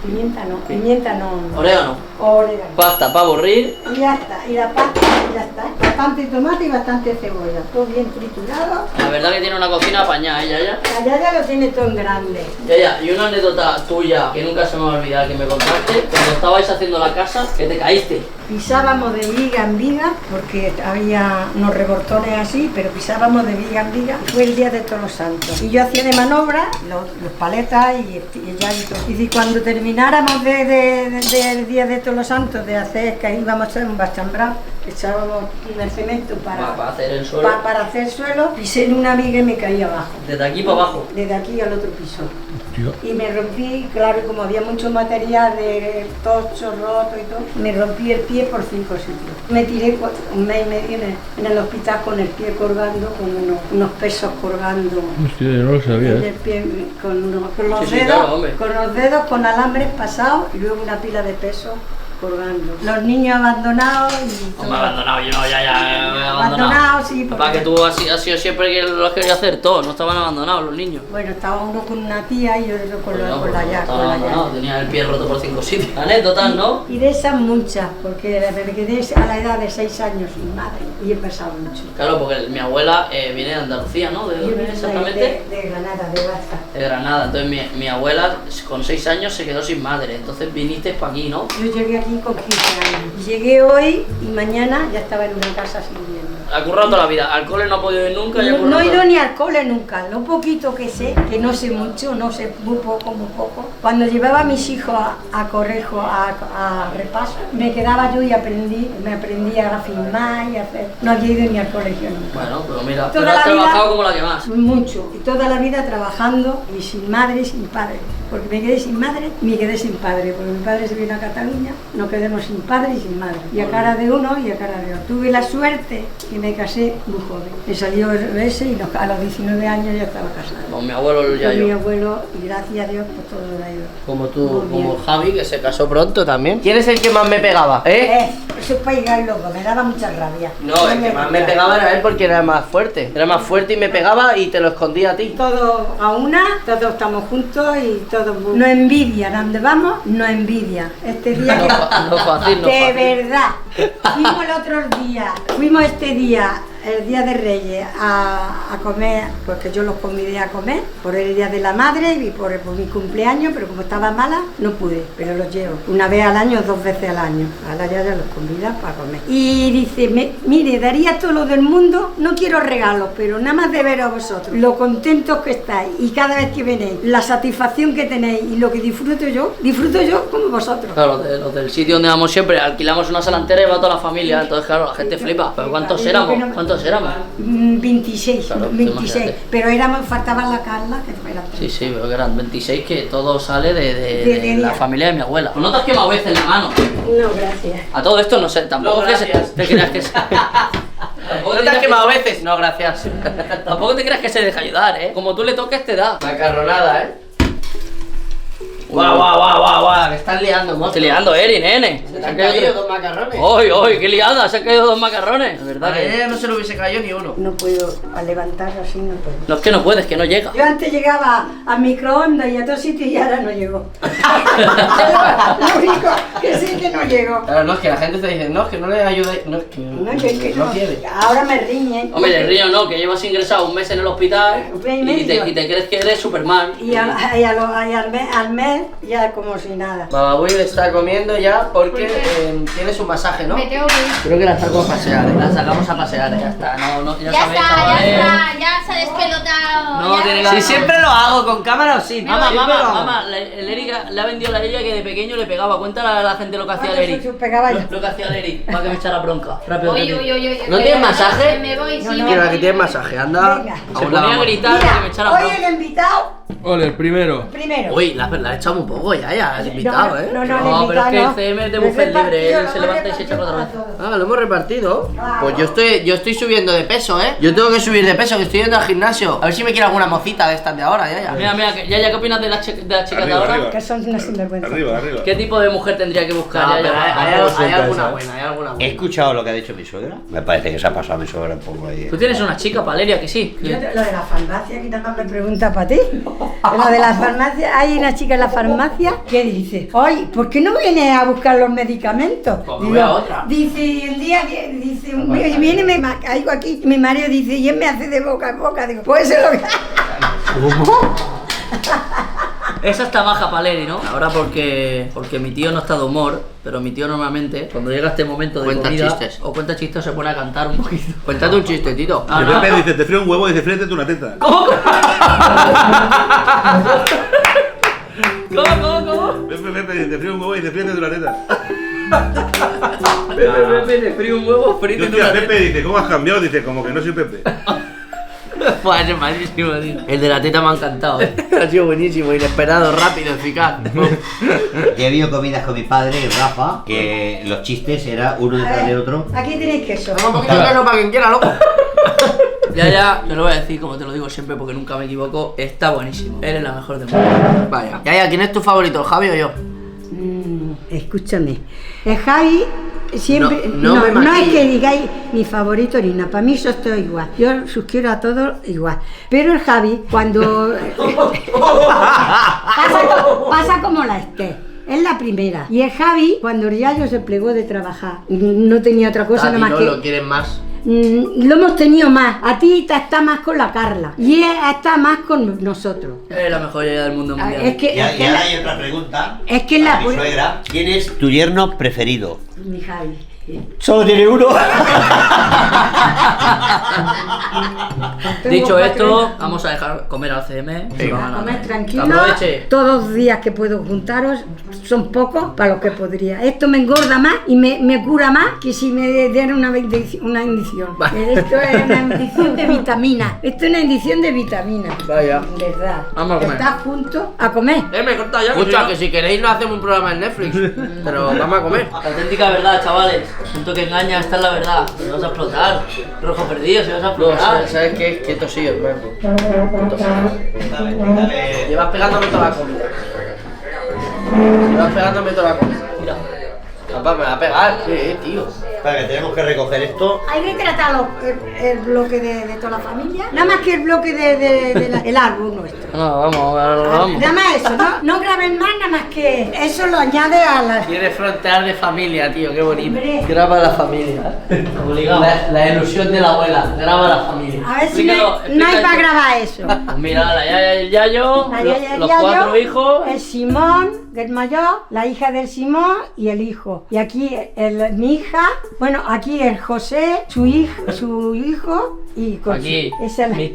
[SPEAKER 8] pimienta no.
[SPEAKER 1] Orégano.
[SPEAKER 8] Orégano.
[SPEAKER 1] Pasta para aburrir.
[SPEAKER 8] Y ya está. Y la pasta y ya está. Bastante tomate y bastante cebolla. Todo bien triturado.
[SPEAKER 1] La verdad que tiene una cocina apañada, ¿eh, Yaya?
[SPEAKER 8] Allá ya lo tiene todo en grande.
[SPEAKER 1] Yaya, y una anécdota tuya que nunca se me va a olvidar que me contaste, cuando estabais haciendo la casa, que te caíste.
[SPEAKER 8] Pisábamos de viga en viga, porque había unos rebortones así, pero pisábamos de viga en viga. Fue el día de Todos los Santos. Y yo hacía de manobra los paletas y ya y todo. Y cuando termináramos del día de Todos los Santos, de hacer, que íbamos a hacer un bachambrado, echábamos el cemento
[SPEAKER 1] Para hacer el suelo.
[SPEAKER 8] para hacer suelo, pisé en una viga y me caí abajo.
[SPEAKER 1] Desde aquí para abajo.
[SPEAKER 8] Desde aquí al otro piso. Y me rompí, claro, como había mucho material de tocho, roto y todo, me rompí el pie por 5 sitios. Me tiré un mes y medio en el hospital con el pie colgando, con unos pesos colgando.
[SPEAKER 4] Hostia, yo no lo sabía.
[SPEAKER 8] En el pie, con los
[SPEAKER 1] Sí, sí,
[SPEAKER 8] dedos,
[SPEAKER 1] claro, hombre.
[SPEAKER 8] con los dedos, con alambres pasados y luego una pila de pesos colgando. Los niños abandonados y todo.
[SPEAKER 1] No me he abandonado, yo no, ya me he abandonado.
[SPEAKER 8] Abandonados, sí.
[SPEAKER 1] Papá, que tú has sido siempre que lo has querido hacer todo, no estaban abandonados los niños.
[SPEAKER 8] Bueno, estaba uno con una tía y otro con
[SPEAKER 1] Bueno,
[SPEAKER 8] la
[SPEAKER 1] pues no
[SPEAKER 8] ya.
[SPEAKER 1] estaban
[SPEAKER 8] Con la
[SPEAKER 1] abandonados,
[SPEAKER 8] ya.
[SPEAKER 1] tenía el pie roto por 5 sitios. Anécdotas, ¿no?
[SPEAKER 8] Y de esas muchas, porque me quedé a la edad de 6 años sin madre y he pasado mucho.
[SPEAKER 1] Claro, porque mi abuela viene de Andalucía, ¿no? ¿De
[SPEAKER 8] Yo
[SPEAKER 1] dónde
[SPEAKER 8] vengo
[SPEAKER 1] exactamente?
[SPEAKER 8] de Granada, de Baza.
[SPEAKER 1] De Granada. Entonces mi abuela con 6 años se quedó sin madre. Entonces viniste para aquí, ¿no?
[SPEAKER 8] Yo llegué aquí con 15 años. Llegué hoy y mañana ya estaba en una casa sirviendo.
[SPEAKER 1] Ha currado toda la vida. Al cole no ha podido ir nunca.
[SPEAKER 8] No he ido ni al cole nunca. Lo poquito que sé, que no sé mucho, no sé muy poco. Cuando llevaba a mis hijos a correjo, a repaso, me quedaba yo y me aprendía a filmar y a hacer. No había ido ni al colegio nunca.
[SPEAKER 1] Bueno, pero mira,
[SPEAKER 8] Toda
[SPEAKER 1] pero
[SPEAKER 8] la
[SPEAKER 1] has
[SPEAKER 8] vida-
[SPEAKER 1] trabajado como la que más.
[SPEAKER 8] Mucho, y toda la vida trabajando y sin madre y sin padre. Porque me quedé sin madre y me quedé sin padre. Porque mi padre se vino a Cataluña, nos quedamos sin padre y sin madre. Y a cara de uno y a cara de otro. Tuve la suerte que me casé muy joven. Me salió ese y a los 19 años ya estaba casada.
[SPEAKER 1] Con mi abuelo ya
[SPEAKER 8] Con mi
[SPEAKER 1] yo.
[SPEAKER 8] abuelo y gracias a Dios pues todo lo ha ido.
[SPEAKER 2] Como tú,
[SPEAKER 8] Muy bien.
[SPEAKER 2] como Javi, que se casó pronto también. ¿Quién es el que más me pegaba?
[SPEAKER 8] Eso es para llegar loco, me daba mucha rabia.
[SPEAKER 2] No, el que más me pegaba era él porque era más fuerte. Era más fuerte y me pegaba y te lo escondía a ti.
[SPEAKER 8] Todos a una, todos estamos juntos y todos no envidia, ¿dónde vamos? No envidia. Este día que
[SPEAKER 1] No fácil, no
[SPEAKER 8] de
[SPEAKER 1] fácil.
[SPEAKER 8] verdad, fuimos el otro día, fuimos este día el día de Reyes a comer, porque yo los convidé a comer, por el día de la madre y por mi cumpleaños, pero como estaba mala, no pude, pero los llevo. Una vez al año, 2 veces al año. Ahora ya los convida para comer. Y dice, mire, daría todo lo del mundo, no quiero regalos, pero nada más de ver a vosotros, lo contentos que estáis y cada vez que venéis, la satisfacción que tenéis y lo que disfruto yo como vosotros.
[SPEAKER 1] Claro, los del sitio donde vamos siempre, alquilamos una sala entera y va toda la familia, entonces claro, la gente flipa. ¿Pero cuántos éramos?
[SPEAKER 8] 26,
[SPEAKER 1] Claro,
[SPEAKER 8] 26,
[SPEAKER 1] imagínate.
[SPEAKER 8] pero faltaba la Carla, que era
[SPEAKER 1] Sí, sí, veo que eran 26, que todo sale de la familia de mi abuela. ¿No te has quemado veces la mano?
[SPEAKER 8] No, gracias.
[SPEAKER 1] A todo esto no sé, tampoco
[SPEAKER 2] No,
[SPEAKER 1] que
[SPEAKER 2] gracias.
[SPEAKER 1] te creas que se... Tampoco
[SPEAKER 2] ¿No te has quemado veces? No, gracias.
[SPEAKER 1] Tampoco te creas que se deja ayudar, ¿eh? Como tú le toques te da.
[SPEAKER 2] Macarronada, ¿eh? Guau, que estás liando,
[SPEAKER 1] Estoy liando, Eri, nene.
[SPEAKER 2] Se te han caído 2 macarrones.
[SPEAKER 1] ¡Uy, qué liada! Se han caído 2 macarrones. De verdad
[SPEAKER 2] A
[SPEAKER 1] que...
[SPEAKER 2] ella no se le hubiese caído ni uno.
[SPEAKER 8] No puedo, a levantarlo así no puedo.
[SPEAKER 1] No es que no puedes, que no llega.
[SPEAKER 8] Yo antes llegaba a microondas y a todos sitios y ahora no llego. Lo único que sí que no llego.
[SPEAKER 2] Claro, no, es que la gente te dice, no, es que no le ayudáis, no, es que no quiere.
[SPEAKER 8] Ahora me riñen.
[SPEAKER 1] Hombre, el río no, que llevas ingresado un mes en el hospital y te crees que eres Superman.
[SPEAKER 8] Y al mes ya como si nada.
[SPEAKER 2] Bababuy está comiendo ya porque tiene su masaje, ¿no?
[SPEAKER 5] Me tengo que ir.
[SPEAKER 2] Creo que la saco a pasear, ¿eh? La sacamos a pasear, ya está.
[SPEAKER 5] Ya
[SPEAKER 1] sabéis,
[SPEAKER 5] está,
[SPEAKER 1] chavales.
[SPEAKER 5] ya se ha despelotado.
[SPEAKER 1] No,
[SPEAKER 5] ya.
[SPEAKER 1] tiene que-
[SPEAKER 2] Si siempre lo hago, con cámara o sin.
[SPEAKER 1] Mamá, el Eric le ha vendido a ella que de pequeño le pegaba. Cuéntale a la gente lo que hacía el Eric.
[SPEAKER 8] Pegaba yo.
[SPEAKER 1] Lo que hacía el Eric, para que me echara bronca. Rápido.
[SPEAKER 5] Oye,
[SPEAKER 1] que te-
[SPEAKER 5] oye.
[SPEAKER 2] ¿No tienes masaje?
[SPEAKER 5] Me voy, sí.
[SPEAKER 8] No,
[SPEAKER 2] Quiero que tienes masaje, anda.
[SPEAKER 8] Venga.
[SPEAKER 2] A
[SPEAKER 1] Se
[SPEAKER 2] un
[SPEAKER 1] ponía a
[SPEAKER 2] lado.
[SPEAKER 1] gritar que me
[SPEAKER 8] Mira,
[SPEAKER 1] echara
[SPEAKER 8] hoy
[SPEAKER 1] bronca.
[SPEAKER 8] el invitado
[SPEAKER 4] Ole, el primero.
[SPEAKER 8] primero.
[SPEAKER 2] Uy, la he echado un poco ya, el invitado, ¿eh?
[SPEAKER 1] No, pero es que el CM es de buffet libre, él se
[SPEAKER 8] lo
[SPEAKER 1] levanta y se echa
[SPEAKER 8] repartido
[SPEAKER 1] otra vez.
[SPEAKER 8] para todos.
[SPEAKER 2] Ah, lo hemos repartido.
[SPEAKER 8] Claro.
[SPEAKER 2] Pues yo estoy subiendo de peso, ¿eh? Yo tengo que subir de peso, que estoy yendo al gimnasio. A ver si me quiero alguna mocita de estas de ahora, ya.
[SPEAKER 1] Mira, ¿qué opinas de las chicas de
[SPEAKER 6] Arriba,
[SPEAKER 1] ahora?
[SPEAKER 6] arriba.
[SPEAKER 8] Que son una sinvergüenza.
[SPEAKER 6] Arriba.
[SPEAKER 1] ¿Qué tipo de mujer tendría que buscar?
[SPEAKER 2] No,
[SPEAKER 1] Ya,
[SPEAKER 2] pero
[SPEAKER 1] ya?
[SPEAKER 2] hay alguna buena, hay alguna
[SPEAKER 3] ¿He
[SPEAKER 2] buena.
[SPEAKER 3] escuchado lo que ha dicho mi suegra? Me parece que se ha pasado a mi suegra un poco ahí.
[SPEAKER 1] Tú tienes una chica, Valeria, que sí.
[SPEAKER 8] Lo de la farmacia, que nada más me pregunta para ti. Lo de la farmacia, hay una chica en la farmacia que dice, oye, ¿por qué no vienes a buscar los medicamentos?
[SPEAKER 2] Pues me voy a otra.
[SPEAKER 8] Dice, un día viene, me caigo aquí, y mi marido dice, y él me hace de boca en boca, digo, pues eso es lo que...
[SPEAKER 1] Esa está baja, Valeri, ¿no? Ahora porque mi tío no está de humor, pero mi tío normalmente, cuando llega este momento de
[SPEAKER 2] Cuenta
[SPEAKER 1] comida,
[SPEAKER 2] chistes.
[SPEAKER 1] o cuenta chistes, se pone a cantar un poquito.
[SPEAKER 2] Cuéntate un chiste, Tito.
[SPEAKER 1] Ah,
[SPEAKER 6] Que
[SPEAKER 1] no.
[SPEAKER 6] Pepe dice, te frío un huevo y dice, fríete una teta.
[SPEAKER 1] ¿Cómo? ¿Cómo?
[SPEAKER 6] Pepe dice, te frío un huevo y dice, fríete una teta.
[SPEAKER 1] Pepe, le frío un huevo frito
[SPEAKER 6] Y
[SPEAKER 1] en
[SPEAKER 6] hostia,
[SPEAKER 1] una
[SPEAKER 6] Pepe dice, ¿cómo has cambiado? Dice, como que no soy Pepe.
[SPEAKER 1] Pues es malísimo, tío. El de la teta me ha encantado,
[SPEAKER 2] Ha sido buenísimo, inesperado, rápido, eficaz.
[SPEAKER 3] He habido comidas con mi padre y Rafa, que los chistes eran uno detrás de otro.
[SPEAKER 8] Aquí tenéis queso.
[SPEAKER 2] Toma un poquito de queso para quien quiera, loco.
[SPEAKER 1] Ya, te lo voy a decir como te lo digo siempre porque nunca me equivoco. Está buenísimo. Eres la mejor del mundo.
[SPEAKER 2] Vaya. Ya, ¿quién es tu favorito, el Javi o yo?
[SPEAKER 8] Escúchame, el Javi siempre,
[SPEAKER 2] No me
[SPEAKER 8] no es
[SPEAKER 2] maquilles.
[SPEAKER 8] que digáis mi favorito ni nada, para mí eso es todo igual, yo suscribo a todos igual, pero el Javi cuando pasa como la Esther. Es la primera. Y el Javi, cuando ya yo se plegó de trabajar, no tenía otra cosa nada más
[SPEAKER 2] no
[SPEAKER 8] que...
[SPEAKER 2] lo quieren más.
[SPEAKER 8] Lo hemos tenido más. A ti te está más con la Carla. Y él está más con nosotros.
[SPEAKER 1] Eres la mejor idea del mundo mundial.
[SPEAKER 8] Es que,
[SPEAKER 3] Y ahora hay otra pregunta.
[SPEAKER 8] es que la
[SPEAKER 3] a mi suegra. ¿Quién es tu yerno preferido?
[SPEAKER 8] Mi Javi.
[SPEAKER 3] Solo tiene uno.
[SPEAKER 1] Dicho esto, vamos a dejar comer al CM.
[SPEAKER 2] Sí,
[SPEAKER 1] No,
[SPEAKER 8] A
[SPEAKER 1] no,
[SPEAKER 8] comer
[SPEAKER 1] no.
[SPEAKER 8] tranquilo.
[SPEAKER 1] Aproveche.
[SPEAKER 8] Todos los días que puedo juntaros son pocos para lo que podría. Esto me engorda más y me cura más que si me dieran una indición. Esto es una indición de vitamina. Esto es una indición de vitamina.
[SPEAKER 2] Vaya.
[SPEAKER 8] ¿Verdad?
[SPEAKER 1] Vamos a comer.
[SPEAKER 8] Estás juntos a comer.
[SPEAKER 1] Me corta ya.
[SPEAKER 2] Escucha, que si queréis no hacemos un programa en Netflix. Pero vamos a comer.
[SPEAKER 1] La auténtica verdad, chavales. Punto que engaña, esta es la verdad. Se vas a explotar. Rojo perdido, se vas a
[SPEAKER 2] No,
[SPEAKER 1] explotar.
[SPEAKER 2] ¿sabes qué? Que tosí, hermano. Llevas pegándome toda la comida. Llevas pegándome toda la comida.
[SPEAKER 1] Mira.
[SPEAKER 2] Papá, me va a pegar. Sí, tío.
[SPEAKER 3] Para que tenemos que recoger esto.
[SPEAKER 8] Hay retratado el bloque de toda la familia, nada más que el bloque del árbol nuestro.
[SPEAKER 1] No, vamos.
[SPEAKER 8] Nada más eso, no graben más, nada más que eso lo añade a la...
[SPEAKER 2] Quiere frontear de familia, tío, qué bonito.
[SPEAKER 8] Hombre.
[SPEAKER 2] Graba a la familia.
[SPEAKER 1] Obligado.
[SPEAKER 2] La ilusión de la abuela, graba a la familia.
[SPEAKER 8] A ver si no hay para grabar eso.
[SPEAKER 1] Pues mira, la Yaya y el Yayo,
[SPEAKER 8] La Yaya y
[SPEAKER 1] los
[SPEAKER 8] Yayo,
[SPEAKER 1] 4 hijos.
[SPEAKER 8] el Simón, que es mayor, la hija del Simón y el hijo. Y aquí mi hija, bueno, aquí el José, su hijo y con
[SPEAKER 1] Aquí,
[SPEAKER 8] esa es la-
[SPEAKER 1] mi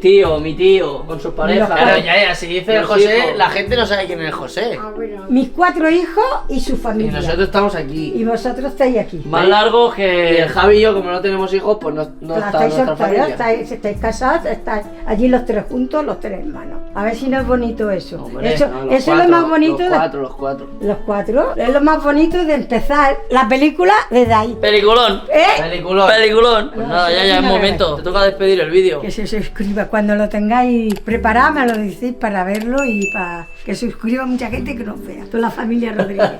[SPEAKER 1] tío, con sus parejas.
[SPEAKER 2] Claro, ya, si dice el
[SPEAKER 1] Los
[SPEAKER 2] José,
[SPEAKER 1] hijos.
[SPEAKER 2] la gente no sabe quién es el José.
[SPEAKER 8] Ah, bueno. Mis 4 hijos y su
[SPEAKER 2] Y
[SPEAKER 8] familia.
[SPEAKER 2] nosotros estamos aquí.
[SPEAKER 8] Y vosotros estáis aquí.
[SPEAKER 1] Más largo
[SPEAKER 2] Y
[SPEAKER 1] que
[SPEAKER 2] el Javi y yo, como no tenemos hijos, pues no
[SPEAKER 8] Claro,
[SPEAKER 2] está
[SPEAKER 8] estáis
[SPEAKER 2] nuestra
[SPEAKER 8] solteros,
[SPEAKER 2] familia.
[SPEAKER 8] estáis casados, estáis allí los 3 juntos, los 3 hermanos. A ver si no es bonito eso.
[SPEAKER 1] Hombre,
[SPEAKER 8] eso
[SPEAKER 2] No, los
[SPEAKER 8] eso es
[SPEAKER 2] cuatro,
[SPEAKER 8] lo más bonito
[SPEAKER 2] los cuatro.
[SPEAKER 8] los 4. Es lo más bonito de empezar la película desde ahí.
[SPEAKER 1] peliculón.
[SPEAKER 2] Peliculón.
[SPEAKER 1] Pues
[SPEAKER 8] No,
[SPEAKER 1] nada,
[SPEAKER 8] sí,
[SPEAKER 1] ya
[SPEAKER 8] sí,
[SPEAKER 1] es
[SPEAKER 8] no
[SPEAKER 1] momento.
[SPEAKER 8] grabéis.
[SPEAKER 1] Te toca despedir el vídeo.
[SPEAKER 8] Que se suscriba. Cuando lo tengáis preparado, me lo decís para verlo y para que se suscriba mucha gente que nos vea. Toda la familia Rodríguez.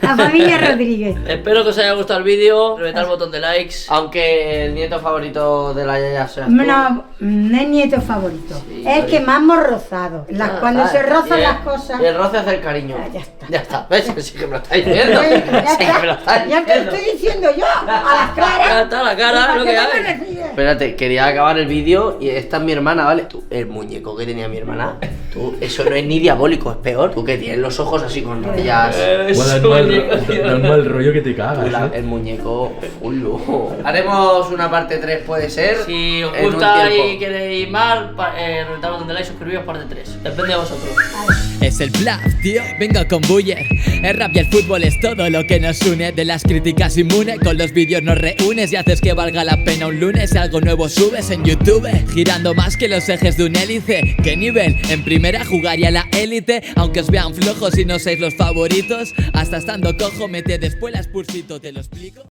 [SPEAKER 8] La familia Rodríguez.
[SPEAKER 1] Espero que os haya gustado el vídeo. Reventad el botón de likes.
[SPEAKER 2] Aunque el nieto favorito de la Yaya sea tú.
[SPEAKER 8] No es nieto favorito.
[SPEAKER 1] Sí,
[SPEAKER 8] es
[SPEAKER 1] pero-
[SPEAKER 8] que más hemos rozado. Cuando se rozan las cosas.
[SPEAKER 2] Y el roce hace el cariño.
[SPEAKER 8] Ah, ya está.
[SPEAKER 2] Ya está. ¿Ves? Sí que me lo estáis diciendo.
[SPEAKER 8] Ya
[SPEAKER 2] Sí que me lo
[SPEAKER 8] está.
[SPEAKER 2] estáis
[SPEAKER 8] Ya te lo
[SPEAKER 2] diciendo.
[SPEAKER 8] estoy diciendo yo. A las
[SPEAKER 1] Ya
[SPEAKER 8] claras.
[SPEAKER 1] está la cara, lo que hay.
[SPEAKER 2] Espérate, quería acabar el vídeo y esta es mi hermana, ¿vale? Tú, el muñeco que tenía mi hermana, tú, eso no es ni diabólico, es peor. Tú que tienes los ojos así con rayas.
[SPEAKER 4] Da un mal rollo que te cagas,
[SPEAKER 2] El muñeco full lujo. Haremos una parte 3, puede ser.
[SPEAKER 1] Si os
[SPEAKER 2] en un
[SPEAKER 1] gusta y
[SPEAKER 2] tiempo.
[SPEAKER 1] queréis más, reventad el botón de like, suscribiros parte 3. Depende de vosotros.
[SPEAKER 9] Es el bluff, tío, vengo con Buller. El rap y el fútbol es todo lo que nos une. De las críticas inmune, con los vídeos nos reúnes y haces que valga la pena un lunes. Si algo nuevo subes en YouTube, girando más que los ejes de un hélice. ¿Qué nivel? En primera jugaría la élite. Aunque os vean flojos y no seáis los favoritos, hasta estando cojo mete después las pulsito, te lo explico.